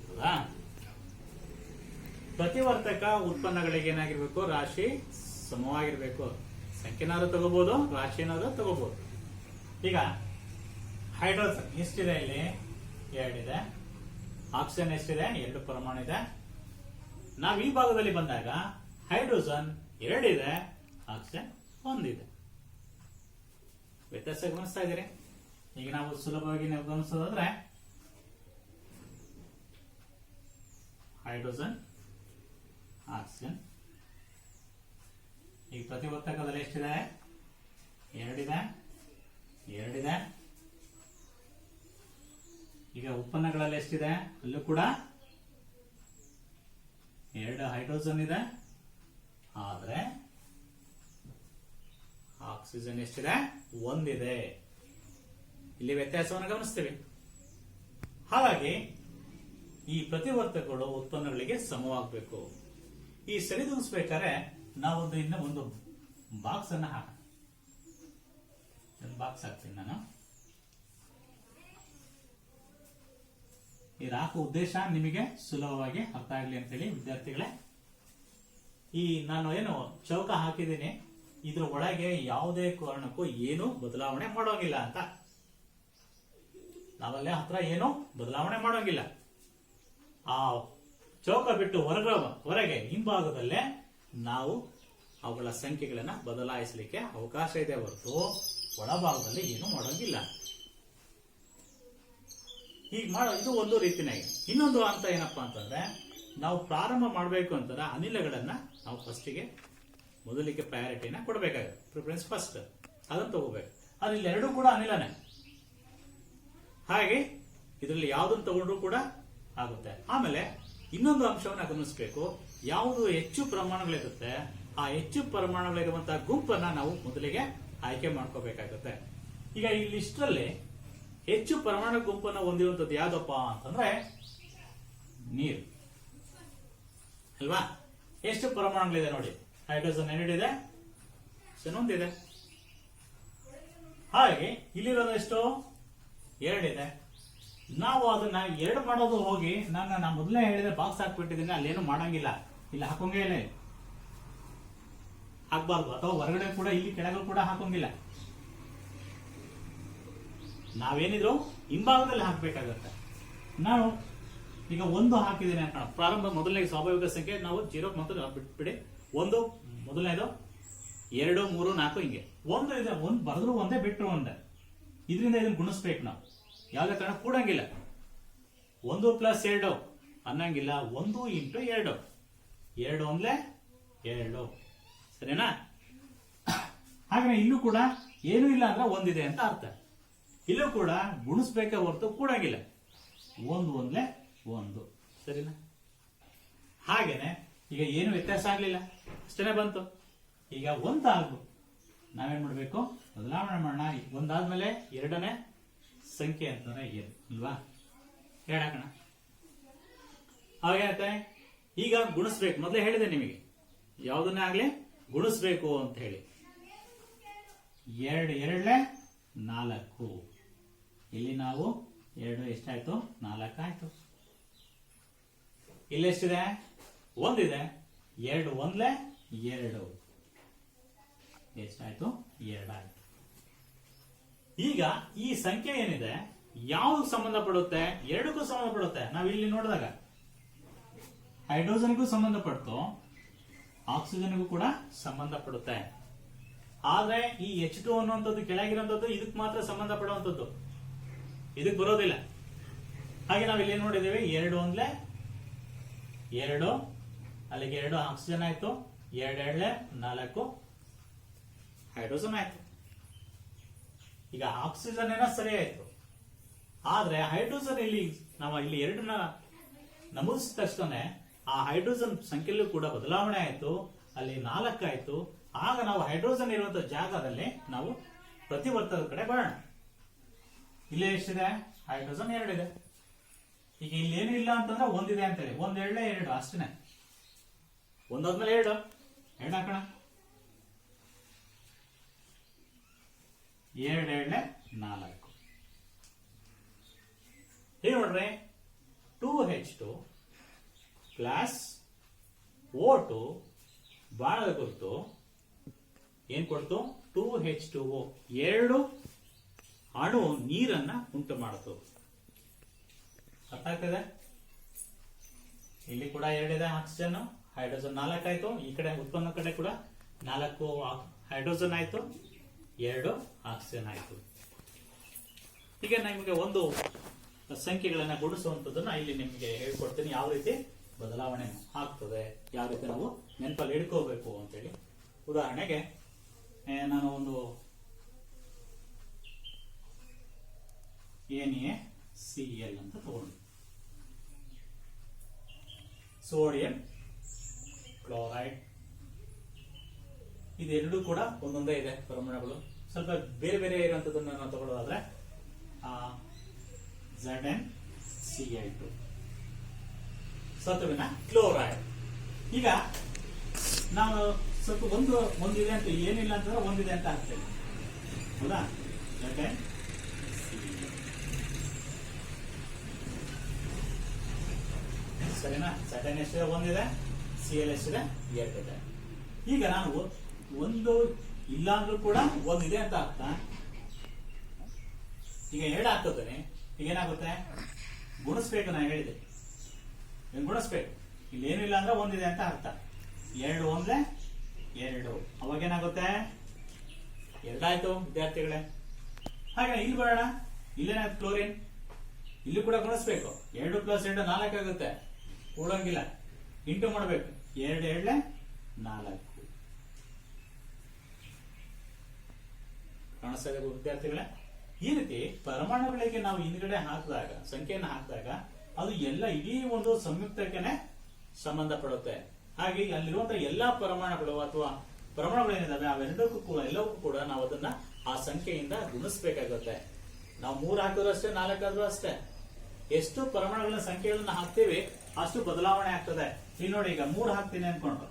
ಹೌದಾ? ಪ್ರತಿವರ್ತಕ ಉತ್ಪನ್ನಗಳಿಗೆ ಏನಾಗಿರ್ಬೇಕು? ರಾಶಿ ಸಮವಾಗಿರ್ಬೇಕು. ಸಂಖ್ಯೆನಾದ್ರೂ ತಗೋಬಹುದು, ರಾಶಿನಾದ್ರೂ ತಗೋಬಹುದು. ಈಗ ಹೈಡ್ರೋಜನ್ ಎಷ್ಟಿದೆ? ಇಲ್ಲಿ 2 ಇದೆ. ಆಕ್ಸಿಜನ್ ಎಷ್ಟಿದೆ? 2 ಪರಮಾಣು ಇದೆ. ನಾವು ಈ ಭಾಗದಲ್ಲಿ ಬಂದಾಗ ಹೈಡ್ರೋಜನ್ ಎರಡಿದೆ, ಆಕ್ಸಿಜನ್ ಒಂದಿದೆ. ವ್ಯತ್ಯಾಸ ಗಮನಿಸ್ತಾ ಇದ್ದೀರಿ? ಈಗ ನಾವು ಸುಲಭವಾಗಿ ನಾವು ಗಮನಿಸೋದಾದ್ರೆ ಹೈಡ್ರೋಜನ್, ಆಕ್ಸಿಜನ್. ಈಗ ಪ್ರತಿವರ್ತಕದಲ್ಲಿ ಎಷ್ಟಿದೆ? ಎರಡಿದೆ. ಈಗ ಉತ್ಪನ್ನಗಳಲ್ಲಿ ಎಷ್ಟಿದೆ? ಅಲ್ಲೂ ಕೂಡ 2 ಹೈಡ್ರೋಜನ್ ಇದೆ. ಆದ್ರೆ ಆಕ್ಸಿಜನ್ ಎಷ್ಟಿದೆ? ಒಂದಿದೆ. ಇಲ್ಲಿ ವ್ಯತ್ಯಾಸವನ್ನು ಗಮನಿಸ್ತೀವಿ. ಹಾಗಾಗಿ ಈ ಪ್ರತಿವರ್ತಕಗಳು ಉತ್ಪನ್ನಗಳಿಗೆ ಸಮವಾಗಬೇಕು. ಈ ಸರಿದೂಗಿಸ್ಬೇಕಾದ್ರೆ ನಾವೊಂದು ಒಂದು ಬಾಕ್ಸ್ ಅನ್ನ ಹಾಕೋಣ. ಬಾಕ್ಸ್ ಹಾಕ್ತೀನಿ ನಾನು. ಇದು ಹಾಕೋ ಉದ್ದೇಶ ನಿಮಗೆ ಸುಲಭವಾಗಿ ಅರ್ಥ ಆಗಲಿ ಅಂತ ಹೇಳಿ ವಿದ್ಯಾರ್ಥಿಗಳೇ. ಈ ನಾನು ಏನು ಚೌಕ ಹಾಕಿದ್ದೀನಿ, ಇದ್ರ ಒಳಗೆ ಯಾವುದೇ ಕಾರಣಕ್ಕೂ ಏನು ಬದಲಾವಣೆ ಮಾಡೋಂಗಿಲ್ಲ ಅಂತ. ನಾವಲ್ಲೇ ಹತ್ರ ಏನು ಬದಲಾವಣೆ ಮಾಡೋಂಗಿಲ್ಲ. ಆ ಚೌಕ ಬಿಟ್ಟು ಹೊರಗೆ ಹಿಂಭಾಗದಲ್ಲೇ ನಾವು ಅವುಗಳ ಸಂಖ್ಯೆಗಳನ್ನ ಬದಲಾಯಿಸಲಿಕ್ಕೆ ಅವಕಾಶ ಇದೆ ಹೊರತು ಒಳಭಾಗದಲ್ಲಿ ಏನು ಮಾಡೋಂಗಿಲ್ಲ. ಹೀಗೆ ಇದು ಒಂದು ರೀತಿನಾಗಿ. ಇನ್ನೊಂದು ಹಂತ ಏನಪ್ಪಾ ಅಂತಂದ್ರೆ, ನಾವು ಪ್ರಾರಂಭ ಮಾಡಬೇಕು ಅಂತಂದ್ರೆ ಅನಿಲಗಳನ್ನ ನಾವು ಫಸ್ಟಿಗೆ ಮೊದಲಿಗೆ ಪ್ರಯಾರಿಟಿನ ಕೊಡಬೇಕಾಗುತ್ತೆ. ಪ್ರಿಫರೆನ್ಸ್ ಫಸ್ಟ್ ಅದನ್ನು ತಗೋಬೇಕು. ಆದ್ರೆ ಇಲ್ಲಿ ಎರಡೂ ಕೂಡ ಅನಿಲನೇ. ಹಾಗೆ ಇದರಲ್ಲಿ ಯಾವುದನ್ನು ತಗೊಂಡ್ರು ಕೂಡ ಆಗುತ್ತೆ. ಆಮೇಲೆ ಇನ್ನೊಂದು ಅಂಶವನ್ನ ಗಮನಿಸಬೇಕು. ಯಾವುದು ಹೆಚ್ಚು ಪ್ರಮಾಣಗಳಿರುತ್ತೆ ಆ ಹೆಚ್ಚು ಪ್ರಮಾಣಗಳಿರುವಂತಹ ಗುಂಪನ್ನ ನಾವು ಮೊದಲಿಗೆ ಆಯ್ಕೆ ಮಾಡ್ಕೋಬೇಕಾಗುತ್ತೆ. ಈಗ ಈ ಲಿಸ್ಟ್ರಲ್ಲಿ ಹೆಚ್ಚು ಪ್ರಮಾಣ ಗುಂಪನ್ನು ಹೊಂದಿರುವಂತದ್ದು ಯಾವ್ದಪ್ಪ ಅಂತಂದ್ರೆ ನೀರು ಅಲ್ವಾ? ಎಷ್ಟು ಪ್ರಮಾಣಗಳಿದೆ ನೋಡಿ. ಹೈಡ್ರೋಜನ್ ಎರಡಿದೆ, ಒಂದಿದೆ. ಹಾಗೆ ಇಲ್ಲಿರೋದು ಎಷ್ಟು? ಎರಡಿದೆ. ನಾವು ಅದನ್ನ ಎರಡು ಮಾಡೋದು ಹೋಗಿ ನಾನು ಮೊದಲೇ ಹೇಳಿದ್ರೆ ಬಾಕ್ಸ್ ಹಾಕ್ಬಿಟ್ಟಿದ್ದೀನಿ, ಅಲ್ಲೇನು ಮಾಡಂಗಿಲ್ಲ. ಇಲ್ಲಿ ಹಾಕೋಂಗೇ ಇಲ್ಲ, ಹಾಕ್ಬಾರ್ದು. ಅಥವಾ ಹೊರಗಡೆ ಕೂಡ ಇಲ್ಲಿ ಕೆಳಗಡೆ ಕೂಡ ಹಾಕೋಂಗಿಲ್ಲ. ನಾವೇನಿದ್ರು ಹಿಂಭಾಗದಲ್ಲಿ ಹಾಕ್ಬೇಕಾಗತ್ತೆ. ನಾವು ಈಗ ಒಂದು ಹಾಕಿದ್ದೀನಿ ಅನ್ಕೋಣ. ಪ್ರಾರಂಭ ಮೊದಲನೇ ಸ್ವಾಭಾವಿಕ ಸಂಖ್ಯೆ ನಾವು 0 ಮತ್ತು ಬಿಟ್ಬಿಡಿ. 1 ಮೊದಲನೇದು, 2, 3, 4 ಹಿಂಗೆ. ಒಂದು ಇದೆ, ಒಂದು ಬರೆದ್ರು ಒಂದೇ ಬಿಟ್ಟರು ಒಂದೇ. ಇದರಿಂದ ಇದನ್ನ ಗುಣಿಸ್ಬೇಕು ನಾವು. ಯಾವುದೇ ಕಾರಣ ಕೂಡಂಗಿಲ್ಲ. 1 + 2 ಅನ್ನಂಗಿಲ್ಲ. 1 × 2, 2 ಒಂದ್ಲೆ 2. ಸರಿನಾ? ಹಾಗೆ ಇಲ್ಲೂ ಕೂಡ ಏನೂ ಇಲ್ಲ ಅಂದ್ರೆ ಒಂದಿದೆ ಅಂತ ಅರ್ಥ. ಇಲ್ಲೂ ಕೂಡ ಗುಣಿಸ್ಬೇಕೆ ಹೊರತು ಕೂಡಂಗಿಲ್ಲ. 1 ಒಂದ್ಲೆ 1. ಸರಿನಾ? ಹಾಗೇನೆ ಈಗ ಏನು ವ್ಯತ್ಯಾಸ ಆಗ್ಲಿಲ್ಲ, ಅಷ್ಟೇ ಬಂತು. ಈಗ ಒಂದಾಗ್ಬೇಕು, ನಾವೇನ್ ಮಾಡ್ಬೇಕು? ಬದಲಾವಣೆ ಮಾಡೋಣ. ಒಂದಾದ್ಮೇಲೆ ಎರಡನೇ ಸಂಖ್ಯೆ ಅಂತಂದ್ರೆ ಏನು ಅಲ್ವಾ? ಹೇಳಾಕಣ. ಹಾಗೇನತ್ತೆ ಈಗ ಗುಣಿಸ್ಬೇಕು. ಮೊದಲೇ ಹೇಳಿದೆ ನಿಮಗೆ, ಯಾವುದನ್ನೇ ಆಗ್ಲಿ ಗುಣಿಸ್ಬೇಕು ಅಂತ ಹೇಳಿ. 2 2 4. ಇಲ್ಲಿ ನಾವು 2 ಎಷ್ಟಾಯ್ತು? 4 ಆಯ್ತು. ಇಲ್ಲಿ ಎಷ್ಟಿದೆ? ಒಂದಿದೆ. 2 ಒಂದ್ಲೆ 2. ಎಷ್ಟಾಯ್ತು? 2 ಆಯ್ತು. ಈಗ ಈ ಸಂಖ್ಯೆ ಏನಿದೆ ಯಾವ್ದು ಸಂಬಂಧಪಡುತ್ತೆ? ಎರಡಕ್ಕೂ ಸಂಬಂಧಪಡುತ್ತೆ. ನಾವು ಇಲ್ಲಿ ನೋಡಿದಾಗ ಹೈಡ್ರೋಜನ್ಗೂ ಸಂಬಂಧಪಡ್ತು, ಆಕ್ಸಿಜನ್ಗೂ ಕೂಡ ಸಂಬಂಧಪಡುತ್ತೆ. ಆದ್ರೆ ಈ H2 ಅನ್ನುವಂಥದ್ದು ಕೆಳಗಿರುವಂತದ್ದು ಇದಕ್ಕೆ ಮಾತ್ರ ಸಂಬಂಧಪಡುವಂಥದ್ದು, ಇದಕ್ಕೆ ಬರೋದಿಲ್ಲ. ಹಾಗೆ ನಾವು ಇಲ್ಲಿ ಏನ್ ನೋಡಿದ್ದೇವೆ? 2 ಒಂದ್ಲೆ 2, ಅಲ್ಲಿಗೆ 2 ಆಕ್ಸಿಜನ್ ಆಯ್ತು. 2 2 4 ಹೈಡ್ರೋಜನ್ ಆಯ್ತು. ಈಗ ಆಕ್ಸಿಜನ್ ಏನೋ ಸರಿ ಆಯ್ತು. ಆದ್ರೆ ಹೈಡ್ರೋಜನ್ ಇಲ್ಲಿ ನಾವು ಇಲ್ಲಿ 2ನ್ನ ನಮೂದಿಸಿದ ತಕ್ಷಣ ಆ ಹೈಡ್ರೋಜನ್ ಸಂಖ್ಯೆಯಲ್ಲೂ ಕೂಡ ಬದಲಾವಣೆ ಆಯ್ತು. ಅಲ್ಲಿ 4 ಆಯ್ತು. ಆಗ ನಾವು ಹೈಡ್ರೋಜನ್ ಇರುವಂತಹ ಜಾಗದಲ್ಲಿ ನಾವು ಪ್ರತಿವರ್ತಕದ ಕಡೆ ಬರೋಣ. ಇಲ್ಲಿ ಎಷ್ಟಿದೆ? ಹೈಡ್ರೋಜನ್ 2 ಇದೆ. ಈಗ ಇಲ್ಲಿ ಏನು ಇಲ್ಲ ಅಂತಂದ್ರೆ ಒಂದಿದೆ ಅಂತೇಳಿ 1 2 2 ಅಷ್ಟೇ. ಒಂದಾದ್ಮೇಲೆ 2 ಹಾಕೋಣ. 2 2 4. ಈಗ ನೋಡ್ರಿ, 2H2 ಪ್ಲಸ್ O2 ಬಾಣದ ಗುರುತು ಏನ್ ಕೊಡ್ತು? 2H2O. 2 ಅಣು ನೀರನ್ನ ಉಂಟು ಮಾಡಿತು. ಅರ್ಥ ಆಗ್ತದೆ? ಇಲ್ಲಿ ಕೂಡ 2 ಇದೆ ಆಕ್ಸಿಜನ್, ಹೈಡ್ರೋಜನ್ 4 ಆಯ್ತು. ಈ ಕಡೆ ಉತ್ಪನ್ನ ಕಡೆ ಕೂಡ 4 ಹೈಡ್ರೋಜನ್ ಆಯ್ತು, 2 ಆಕ್ಸಿಜನ್ ಆಯ್ತು. ಈಗ ನಿಮಗೆ ಒಂದು ಸಂಖ್ಯೆಗಳನ್ನ ಗುಣಿಸುವಂತದನ್ನ ಇಲ್ಲಿ ನಿಮಗೆ ಹೇಳ್ಕೊಡ್ತೀನಿ, ಯಾವ ರೀತಿ ಬದಲಾವಣೆ ಆಗ್ತದೆ, ಯಾವ ರೀತಿ ನಾವು ನೆನಪಲ್ಲಿ ಇಟ್ಕೋಬೇಕು ಅಂತೇಳಿ. ಉದಾಹರಣೆಗೆ ನಾನು ಒಂದು NaCl ಅಂತ ತಗೊಂಡು, ಸೋಡಿಯಂ ಕ್ಲೋರೈಡ್, ಇದೆರಡೂ ಕೂಡ ಒಂದೊಂದೇ ಇದೆ ಪರಮಾಣುಗಳು. ಸ್ವಲ್ಪ ಬೇರೆ ಬೇರೆ ಇರುವಂತದನ್ನ ನಾವು ತಗೊಳ್ಳೋದಾದ್ರೆ ZnCl2 ಸತುವಿನ ಕ್ಲೋರೈಡ್. ಈಗ ನಾವು ಸ್ವಲ್ಪ ಒಂದಿದೆ ಅಂತ ಏನಿಲ್ಲ ಅಂತಂದ್ರೆ ಒಂದಿದೆ ಅಂತ ಆಗ್ತೇವೆ, ಹೌದಾ? Zn ಸರಿನಾ? Zn ಎಷ್ಟಿದೆ? ಒಂದಿದೆ. Cl ಎಷ್ಟಿದೆ? 2 ಇದೆ. ಈಗ ನಾನು ಒಂದು ಇಲ್ಲ ಅಂದ್ರೂ ಕೂಡ ಒಂದಿದೆ ಅಂತ ಅರ್ಥ. ಈಗ 2 ಹಾಕೋತೇನೆ, ಈಗ ಏನಾಗುತ್ತೆ? ಗುಣಿಸ್ಬೇಕು. ನಾನು ಹೇಳಿದೆ ಗುಣಿಸ್ಬೇಕು. ಇಲ್ಲಿ ಏನು ಇಲ್ಲ ಅಂದ್ರೆ ಒಂದಿದೆ ಅಂತ ಅರ್ಥ. 2 ಒಂದೇ 2, ಅವಾಗ ಏನಾಗುತ್ತೆ? 2 ಆಯ್ತು ವಿದ್ಯಾರ್ಥಿಗಳೇ. ಹಾಗೆ ಇಲ್ಲಿ ಬರೋಣ, ಇಲ್ಲೇನಾಯ್ತು? ಕ್ಲೋರಿನ್. ಇಲ್ಲಿ ಕೂಡ ಗುಣಿಸ್ಬೇಕು. 2 + 2 4 ಆಗುತ್ತೆ, ಕೂಡಂಗಿಲ್ಲ, ಇಂಟು ಮಾಡಬೇಕು. 2 2 4. ಕಾಣಿಸ್ತಾ ಇದೆ ವಿದ್ಯಾರ್ಥಿಗಳೇ? ಈ ರೀತಿ ಪರಮಾಣುಗಳಿಗೆ ನಾವು ಹಿಂದ್ಗಡೆ ಹಾಕಿದಾಗ, ಸಂಖ್ಯೆಯನ್ನು ಹಾಕಿದಾಗ, ಅದು ಎಲ್ಲ ಇಡೀ ಒಂದು ಸಂಯುಕ್ತಕ್ಕೆ ಸಂಬಂಧಪಡುತ್ತೆ. ಹಾಗೆ ಅಲ್ಲಿರುವಂತಹ ಎಲ್ಲಾ ಪರಮಾಣುಗಳು ಅಥವಾ ಪರಮಾಣುಗಳೇನಿದಾವೆ ಎಲ್ಲವಕ್ಕೂ ಕೂಡ ನಾವು ಅದನ್ನ ಆ ಸಂಖ್ಯೆಯಿಂದ ಗುಣಿಸ್ಬೇಕಾಗುತ್ತೆ. ನಾವು 3 ಹಾಕಿದ್ರು ಅಷ್ಟೇ, 4 ಆದ್ರೂ ಅಷ್ಟೇ. ಎಷ್ಟು ಪರಮಾಣುಗಳ ಸಂಖ್ಯೆಗಳನ್ನ ಹಾಕ್ತೀವಿ ಅಷ್ಟು ಬದಲಾವಣೆ ಆಗ್ತದೆ. ಇಲ್ಲಿ ನೋಡಿ, ಈಗ 3 ಹಾಕ್ತೀನಿ ಅನ್ಕೊಂಡ್ರು,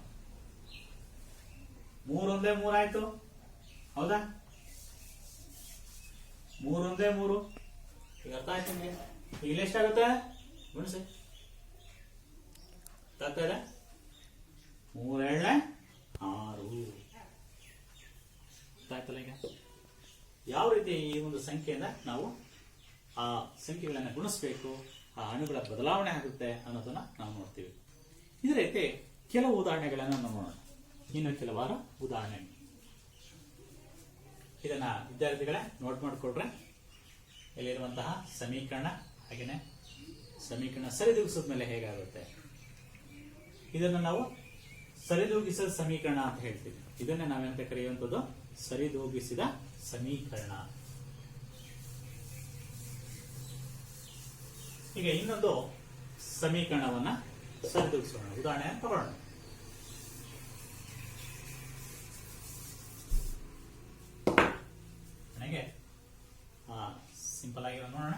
3 ಒಂದೇ 3 ಆಯ್ತು, ಹೌದಾ? 3 ಒಂದೇ 3. ಈಗ ಅರ್ಥ ಆಯ್ತು ನಿಮಗೆ? ಇಲ್ಲಿ ಎಷ್ಟಾಗುತ್ತೆ? ಗುಣಿಸಿ. ಆಗ್ತಾ ಇದೆ? 3 7 6 ಆಯ್ತಲ್ಲ? ಈಗ ಯಾವ ರೀತಿ ಈ ಒಂದು ಸಂಖ್ಯೆಯಿಂದ ನಾವು ಆ ಸಂಖ್ಯೆಗಳನ್ನ ಗುಣಿಸ್ಬೇಕು, ಆ ಅಣುಗಳ ಬದಲಾವಣೆ ಆಗುತ್ತೆ ಅನ್ನೋದನ್ನ ನಾವು ನೋಡ್ತೀವಿ. ಇದೇ ರೀತಿ ಕೆಲವು ಉದಾಹರಣೆಗಳನ್ನ ನೋಡೋಣ. ಇನ್ನು ಕೆಲವಾರು ಉದಾಹರಣೆ ಇದನ್ನ ವಿದ್ಯಾರ್ಥಿಗಳೇ ನೋಟ್ ಮಾಡಿಕೊಡ್ರೆ, ಇಲ್ಲಿರುವಂತಹ ಸಮೀಕರಣ, ಹಾಗೇನೆ ಸಮೀಕರಣ ಸರಿದೂಗಿಸಿದ ಮೇಲೆ ಹೇಗಾಗುತ್ತೆ, ಇದನ್ನ ನಾವು ಸರಿದೂಗಿಸಿದ ಸಮೀಕರಣ ಅಂತ ಹೇಳ್ತೀವಿ. ಇದನ್ನೇ ನಾವೆಂತ ಕರೆಯುವಂಥದ್ದು? ಸರಿದೂಗಿಸಿದ ಸಮೀಕರಣ. ಈಗ ಇನ್ನೊಂದು ಸಮೀಕರಣವನ್ನ ಸರಿದೂಗಿಸೋಣ. ಉದಾಹರಣೆ ತಗೊಳ್ಳೋಣ. ನನಗೆ ಸಿಂಪಲ್ ಆಗಿರೋ ನೋಡೋಣ.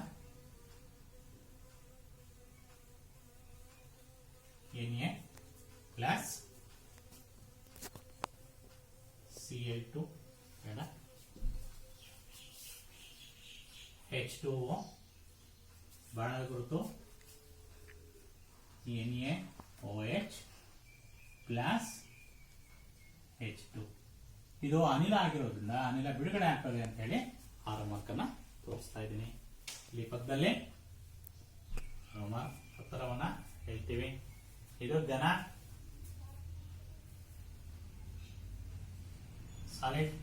Na ಪ್ಲಸ್ Cl2 ಬೇಡ, H2O ಬಾಣದ ಗುರುತು NaOH ಪ್ಲಸ್ H2. ಇದು ಅನಿಲ ಆಗಿರೋದ್ರಿಂದ ಅನಿಲ ಬಿಡುಗಡೆ ಆಗ್ತದೆ ಅಂತ ಹೇಳಿ ಆರಂಭಕ್ಕನ್ನ ತೋರಿಸ್ತಾ ಇದ್ದೀನಿ. ಇಲ್ಲಿ ಪಕ್ಕದಲ್ಲಿ ಪತ್ರವನ್ನ ಹೇಳ್ತೀವಿ. ಇದು ಘನ, ಸಾಲಿಡ್.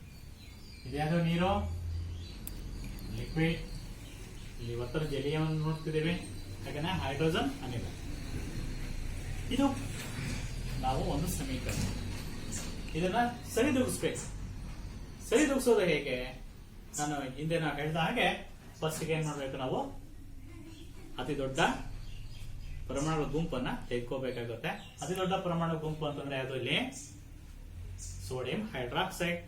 ಇದ್ಯಾವುದು? ನೀರು, ಲಿಕ್ವಿಡ್. ಇಲ್ಲಿ ಒತ್ತಡ ಜಲೀಯವನ್ನು ನೋಡ್ತಿದ್ದೇವೆ, ಹಾಗೆ ಹೈಡ್ರೋಜನ್, ಅನಿಲ. ಇದು ನಾವು ಒಂದು ಸಮೀಕರಣ. ಇದನ್ನ ಸರಿದೂಗಿಸ್ಬೇಕು. ಸರಿದೂಗಿಸೋದು ಹೇಗೆ? ನಾನು ಹಿಂದೆ ಹೇಳಿದ ಹಾಗೆ ಫಸ್ಟ್ ಏನ್ ಮಾಡ್ಬೇಕು, ನಾವು ಅತಿ ದೊಡ್ಡ ಪರಮಾಣು ಗುಂಪನ್ನ ತೆಗೆದುಕೋಬೇಕಾಗುತ್ತೆ. ಅತಿ ದೊಡ್ಡ ಪರಮಾಣು ಗುಂಪು ಅಂತಂದ್ರೆ ಅದು ಇಲ್ಲಿ ಸೋಡಿಯಂ ಹೈಡ್ರಾಕ್ಸೈಡ್,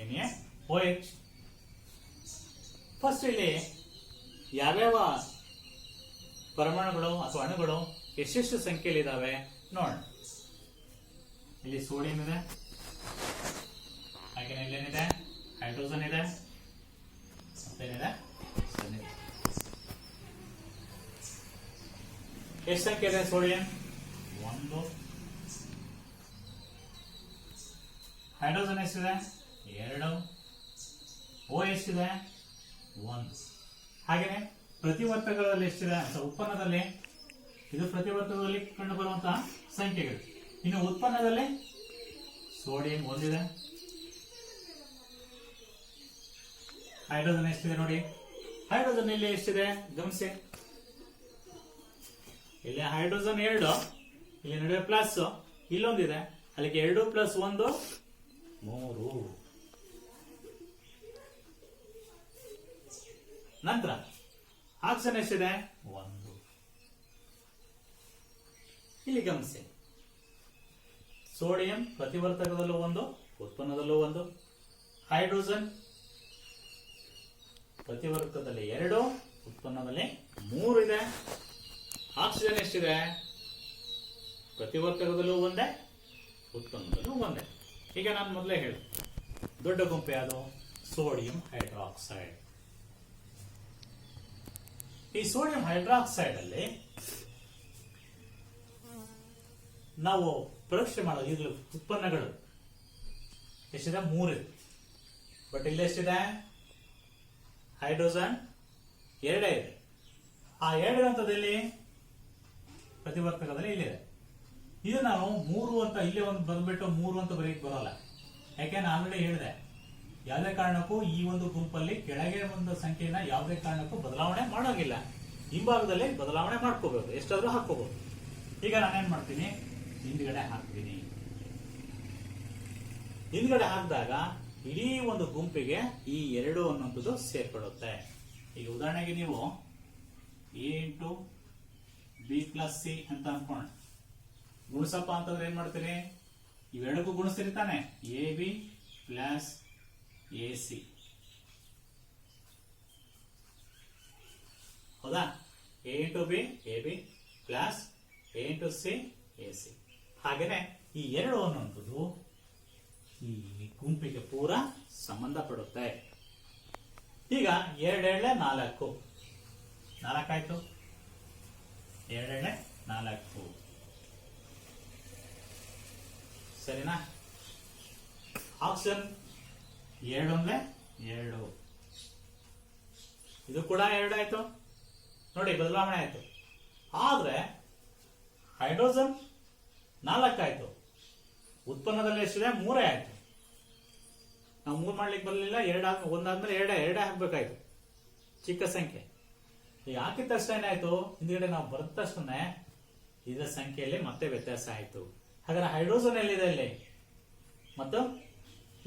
NaOH. ಫಸ್ಟ್ ಇಲ್ಲಿ ಯಾವ್ಯಾವ ಪರಮಾಣುಗಳು ಅಥವಾ ಅಣುಗಳು ಎಷ್ಟೆಷ್ಟು ಸಂಖ್ಯೆಯಲ್ಲಿ ಇದಾವೆ ನೋಡೋಣ. ಇಲ್ಲಿ ಸೋಡಿಯಂ ಇದೆ, ಹಾಗೆ ಇಲ್ಲೇನಿದೆ? ಹೈಡ್ರೋಜನ್ ಇದೆ, ಮತ್ತೇನಿದೆ? ಎಷ್ಟು ಸಂಖ್ಯೆ ಇದೆ? ಸೋಡಿಯಂ 1. ಹೈಡ್ರೋಜನ್ ಎಷ್ಟಿದೆ? 2. O ಎಷ್ಟಿದೆ? 1. ಹಾಗೆಯೇ ಪ್ರತಿವರ್ತಕಗಳಲ್ಲಿ ಎಷ್ಟಿದೆ? ಉತ್ಪನ್ನದಲ್ಲಿ ಇದು ಪ್ರತಿವರ್ತಕದಲ್ಲಿ ಕಂಡು ಬರುವಂತಹ ಸಂಖ್ಯೆಗಳು. ಇನ್ನು ಉತ್ಪನ್ನದಲ್ಲಿ ಸೋಡಿಯಂ ಒಂದಿದೆ, ಹೈಡ್ರೋಜನ್ ಎಷ್ಟಿದೆ ನೋಡಿ, ಹೈಡ್ರೋಜನ್ ಇಲ್ಲಿ ಎಷ್ಟಿದೆ ಗಮನಿಸಿ, ಇಲ್ಲಿ ಹೈಡ್ರೋಜನ್ 2, ಇಲ್ಲಿ ನಡುವೆ ಪ್ಲಸ್, ಇಲ್ಲೊಂದಿದೆ, ಅಲ್ಲಿಗೆ 2 + 1 3. ನಂತರ ಆಕ್ಸಿಜನ್ ಎಷ್ಟಿದೆ 1. ಇಲ್ಲಿ ಗಮನಿಸಿ, ಸೋಡಿಯಂ ಪ್ರತಿವರ್ತಕದಲ್ಲೂ 1, ಉತ್ಪನ್ನದಲ್ಲೂ 1, ಹೈಡ್ರೋಜನ್ ಪ್ರತಿವರ್ತಕದಲ್ಲಿ 2, ಉತ್ಪನ್ನದಲ್ಲಿ 3 ಇದೆ. ಆಕ್ಸಿಜನ್ ಎಷ್ಟಿದೆ ಪ್ರತಿವರ್ತಕದಲ್ಲೂ 1, ಉತ್ಪನ್ನದಲ್ಲೂ 1. ಈಗ ನಾನು ಮೊದಲೇ ಹೇಳಿ, ದೊಡ್ಡ ಗುಂಪು ಯಾವುದು, ಸೋಡಿಯಂ ಹೈಡ್ರಾಕ್ಸೈಡ್. ಈ ಸೋಡಿಯಂ ಹೈಡ್ರಾಕ್ಸೈಡ್ ಅಲ್ಲಿ ನಾವು ಪರೀಕ್ಷೆ ಮಾಡೋದು ಇದು ಉತ್ಪನ್ನಗಳು ಎಷ್ಟಿದೆ 3 ಇದೆ. ಬಟ್ ಇಲ್ಲಿ ಎಷ್ಟಿದೆ ಹೈಡ್ರೋಜನ್ 2 ಇದೆ. ಆ 2 ಹಂತದಲ್ಲಿ ಪ್ರತಿವರ್ತಕದಲ್ಲಿ ಇಲ್ಲಿದೆ. ಇದು ನಾವು 3 ಅಂತ ಇಲ್ಲೇ ಒಂದು ಬಂದ್ಬಿಟ್ಟು 3 ಅಂತ ಬರೀಕ್ ಬರೋಲ್ಲ. ಯಾಕೆ ನಾನು ಆಲ್ರೆಡಿ ಹೇಳಿದೆ, ಯಾವುದೇ ಕಾರಣಕ್ಕೂ ಈ ಒಂದು ಗುಂಪಲ್ಲಿ ಕೆಳಗೆ ಒಂದು ಸಂಖ್ಯೆನ ಯಾವುದೇ ಕಾರಣಕ್ಕೂ ಬದಲಾವಣೆ ಮಾಡೋಂಗಿಲ್ಲ. ಹಿಂಭಾಗದಲ್ಲಿ ಬದಲಾವಣೆ ಮಾಡ್ಕೋಬಹುದು, ಎಷ್ಟಾದ್ರೂ ಹಾಕೋಬಹುದು. ಈಗ ನಾನೇನ್ ಮಾಡ್ತೀನಿ, ಹಿಂದ್ಗಡೆ ಹಾಕ್ತೀನಿ. ಹಿಂದ್ಗಡೆ ಹಾಕಿದಾಗ ಇಡೀ ಒಂದು ಗುಂಪಿಗೆ ಈ 2 ಅನ್ನುವಂಥದ್ದು ಸೇರ್ಪಡುತ್ತೆ. ಈಗ ಉದಾಹರಣೆಗೆ ನೀವು A × B + C ಅಂತ ಅನ್ಕೊಂಡು ಗುಣಿಸಪ್ಪ ಅಂತಂದ್ರೆ ಏನ್ ಮಾಡ್ತೀರಿ, ಇವೆರಡಕ್ಕೂ ಗುಣಿಸ್ತೀರಿ ತಾನೆ, AB + AC. ಹೌದಾ, A × B AB + A × C AC. ಹಾಗೇನೆ ಈ 2 ಅನ್ನುವಂಥದ್ದು ಈ ಗುಂಪಿಗೆ ಪೂರ ಸಂಬಂಧಪಡುತ್ತೆ. ಈಗ 2 × 4 4 ಆಯ್ತು, 2 × 4 ಸರಿನಾ. ಆಕ್ಸಿಜನ್ 2 × 2, ಇದು ಕೂಡ 2 ಆಯ್ತು ನೋಡಿ, ಬದಲಾವಣೆ ಆಯ್ತು. ಆದ್ರೆ ಹೈಡ್ರೋಜನ್ 4 ಆಯ್ತು, ಉತ್ಪನ್ನದಲ್ಲಿ ಎಷ್ಟಿದೆ 3 ಆಯ್ತು. ನಾವು 3 ಮಾಡ್ಲಿಕ್ಕೆ ಬರಲಿಲ್ಲ, 2 ಒಂದಾದ್ಮೇಲೆ 2 ಹಾಕ್ಬೇಕಾಯ್ತು, ಚಿಕ್ಕ ಸಂಖ್ಯೆ. ಈಗ ಹಾಕಿದ ತಕ್ಷಣ ಏನಾಯ್ತು, ಹಿಂದ್ಗಡೆ ನಾವು ಬರೆದ ತಕ್ಷಣ ಇದರ ಸಂಖ್ಯೆಯಲ್ಲಿ ಮತ್ತೆ ವ್ಯತ್ಯಾಸ ಆಯ್ತು. ಹಾಗಾದ್ರೆ ಹೈಡ್ರೋಜನ್ ಎಲ್ಲಿದೆ ಇಲ್ಲಿ, ಮತ್ತು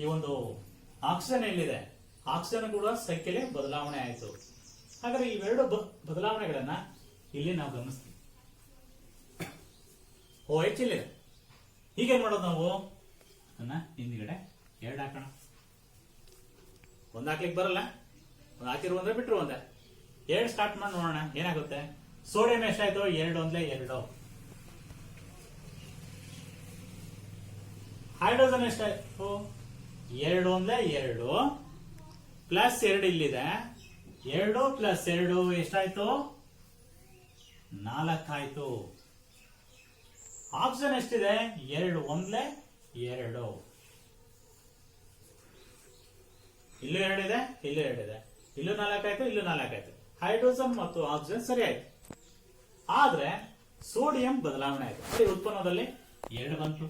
ಈ ಒಂದು ಆಕ್ಸಿಜನ್ ಎಲ್ಲಿದೆ, ಆಕ್ಸಿಜನ್ ಕೂಡ ಸಂಖ್ಯೆಯಲ್ಲಿ ಬದಲಾವಣೆ ಆಯ್ತು. ಹಾಗಾದ್ರೆ ಇವೆರಡು ಬದಲಾವಣೆಗಳನ್ನ ಇಲ್ಲಿ ನಾವು ಗಮನಿಸ್ತೀವಿ. OH ಇಲ್ಲಿದೆ. ಹೀಗೇನ್ ಮಾಡೋದು ನಾವು, ಅದನ್ನ ಹಿಂದ್ಗಡೆ 2 ಹಾಕೋಣ. 1 ಹಾಕ್ಲಿಕ್ಕೆ ಬರಲ್ಲ, 1 ಹಾಕಿರು ಒಂದೇ ಬಿಟ್ರು ಒಂದೇ, 2 ಸ್ಟಾರ್ಟ್ ಮಾಡಿ ನೋಡೋಣ ಏನಾಗುತ್ತೆ. ಸೋಡಿಯಂ ಎಷ್ಟಾಯ್ತು, 2 × 2. ಹೈಡ್ರೋಜನ್ ಎಷ್ಟಾಯ್ತು, 2 × 2 ಪ್ಲಸ್ 2 ಇಲ್ಲಿದೆ, 2 + 2 ಎಷ್ಟಾಯ್ತು 4 ಆಯ್ತು. ಆಕ್ಸಿಜನ್ ಎಷ್ಟಿದೆ, 2 × 2, ಇಲ್ಲೂ 2 ಇದೆ, ಇಲ್ಲೂ 2 ಇದೆ, ಇಲ್ಲೂ 4 ಆಯ್ತು, ಇಲ್ಲೂ 4 ಆಯ್ತು. ಹೈಡ್ರೋಜನ್ ಮತ್ತು ಆಕ್ಸಿಜನ್ ಸರಿ ಆಯ್ತು. ಆದ್ರೆ ಸೋಡಿಯಂ ಬದಲಾವಣೆ ಆಯ್ತು. ಉತ್ಪನ್ನದಲ್ಲಿ 2 ಬಂತು.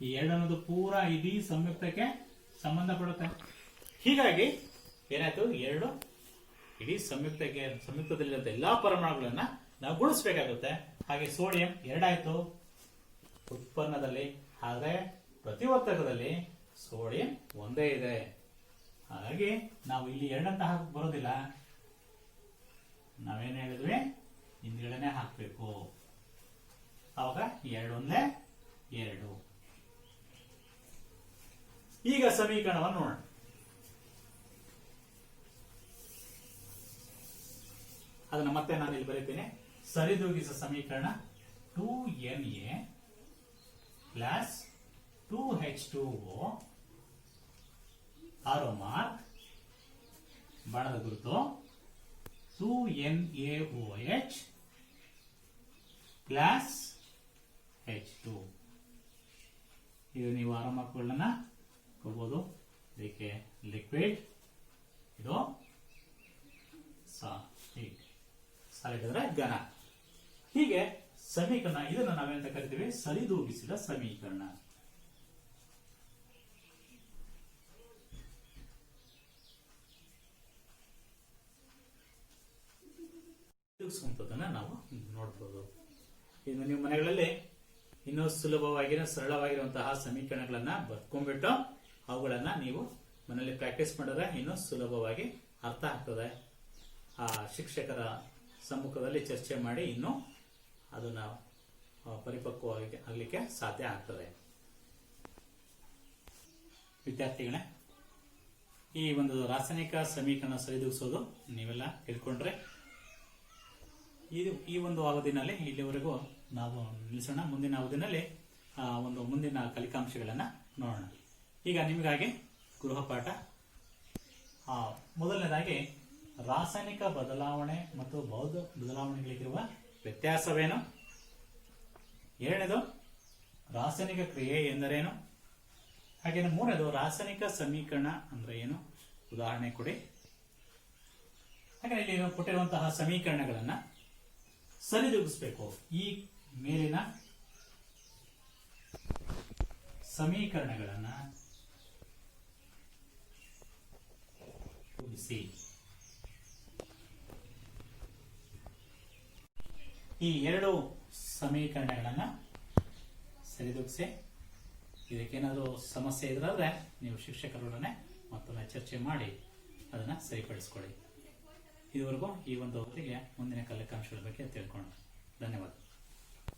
ಈ 2 ಅನ್ನೋದು ಪೂರ ಇಡೀ ಸಂಯುಕ್ತಕ್ಕೆ ಸಂಬಂಧಪಡುತ್ತೆ. ಹೀಗಾಗಿ ಏನಾಯ್ತು, 2 ಇಡೀ ಸಂಯುಕ್ತದಲ್ಲಿರುವಂತ ಎಲ್ಲಾ ಪರಮಾಣುಗಳನ್ನ ನಾವು ಗುಣಿಸಬೇಕಾಗುತ್ತೆ. ಹಾಗೆ ಸೋಡಿಯಂ 2 ಆಯ್ತು ಉತ್ಪನ್ನದಲ್ಲಿ, ಆದ್ರೆ ಪ್ರತಿವರ್ತಕದಲ್ಲಿ ಸೋಡಿಯಂ 1 ಇದೆ. ಹಾಗಾಗಿ ನಾವು ಇಲ್ಲಿ 2 ಅಂತ ಹಾಕಿ ಬರೋದಿಲ್ಲ, ನಾವೇನ್ ಹೇಳಿದ್ವಿ, ಹಿಂದ್ಗಡೆನೆ ಹಾಕ್ಬೇಕು. ಅವಾಗ 2 × 2. ಈಗ ಸಮೀಕರಣವನ್ನು ನೋಡೋಣ. ಅದನ್ನ ಮತ್ತೆ ನಾನು ಇಲ್ಲಿ ಬರೀತೀನಿ. ಸರಿದೂಗಿಸುವ ಸಮೀಕರಣ 2Na + 2H2O ಆರೋ ಮಾರ್ಕ್ ಬಾಣದ ಗುರುತು 2NaOH + H2. ಇದು ನೀವು ಆರೋ ಮಾರ್ಕ್ಗಳನ್ನ ಹೋಗಬಹುದು. ಇದಕ್ಕೆ ಲಿಕ್ವಿಡ್, ಇದು ಸಾಲಿಡ್ ಅಂದ್ರೆ ಘನ. ಹೀಗೆ ಸಮೀಕರಣ. ಇದನ್ನು ನಾವೇಂತ ಕರಿತೀವಿ? ಸರಿದೂಗಿಸಿದ ಸಮೀಕರಣ. ನಾವು ನೋಡಬಹುದು. ಇನ್ನು ನೀವು ಮನೆಗಳಲ್ಲಿ ಇನ್ನೂ ಸುಲಭವಾಗಿರೋ ಸರಳವಾಗಿರುವಂತಹ ಸಮೀಕರಣಗಳನ್ನ ಬರ್ಕೊಂಡ್ಬಿಟ್ಟು ಅವುಗಳನ್ನ ನೀವು ಮನೆಯಲ್ಲಿ ಪ್ರಾಕ್ಟೀಸ್ ಮಾಡಿದ್ರೆ ಇನ್ನೂ ಸುಲಭವಾಗಿ ಅರ್ಥ ಆಗ್ತದೆ. ಆ ಶಿಕ್ಷಕರ ಸಮ್ಮುಖದಲ್ಲಿ ಚರ್ಚೆ ಮಾಡಿ ಇನ್ನೂ ಅದನ್ನ ಪರಿಪಕ್ವವಾಗಿ ಆಗಲಿಕ್ಕೆ ಸಾಧ್ಯ ಆಗ್ತದೆ. ವಿದ್ಯಾರ್ಥಿಗಳೇ, ಈ ಒಂದು ರಾಸಾಯನಿಕ ಸಮೀಕರಣ ಸರಿದೂಗಿಸೋದು ನೀವೆಲ್ಲ ತಿಳ್ಕೊಂಡ್ರೆ ಈ ಒಂದು ಅವಧಿನಲ್ಲಿ ಇಲ್ಲಿವರೆಗೂ ನಾವು ನಿಲ್ಲಿಸೋಣ. ಮುಂದಿನ ಅವಧಿನಲ್ಲಿ ಮುಂದಿನ ಕಲಿಕಾಂಶಗಳನ್ನ ನೋಡೋಣ. ಈಗ ನಿಮಗಾಗಿ ಗೃಹಪಾಠ. ಮೊದಲನೇದಾಗಿ ರಾಸಾಯನಿಕ ಬದಲಾವಣೆ ಮತ್ತು ಭೌತ ಬದಲಾವಣೆಗಳಿಗಿರುವ ವ್ಯತ್ಯಾಸವೇನು? ಎರಡನೇದು ರಾಸಾಯನಿಕ ಕ್ರಿಯೆ ಎಂದರೇನು? ಹಾಗೆ ಮೂರನೇದು ರಾಸಾಯನಿಕ ಸಮೀಕರಣ ಅಂದ್ರೆ ಏನು? ಉದಾಹರಣೆ ಕೊಡಿ. ಹಾಗೆ ಇಲ್ಲಿ ಕೊಟ್ಟಿರುವಂತಹ ಸಮೀಕರಣಗಳನ್ನ ಸರಿದೂಗಿಸಬೇಕು. ಈ ಮೇಲಿನ ಸಮೀಕರಣಗಳನ್ನ ಕೂಡಿಸಿ. ಈ ಎರಡು ಸಮೀಕರಣಗಳನ್ನ ಸರಿದೂಗಿಸಿ. ಇದಕ್ಕೇನಾದರೂ ಸಮಸ್ಯೆ ಇದ್ರಾದ್ರೆ ನೀವು ಶಿಕ್ಷಕರೊಡನೆ ಮತ್ತೊಮ್ಮೆ ಚರ್ಚೆ ಮಾಡಿ ಅದನ್ನ ಸರಿಪಡಿಸ್ಕೊಳ್ಳಿ. ಇದುವರೆಗೂ ಈ ಒಂದು ಹೊತ್ತಿಗೆ ಮುಂದಿನ ಕಲಿಕಾಂಶಗಳ ಬಗ್ಗೆ ತಿಳ್ಕೊಳ್ಳೋಣ. ಧನ್ಯವಾದ.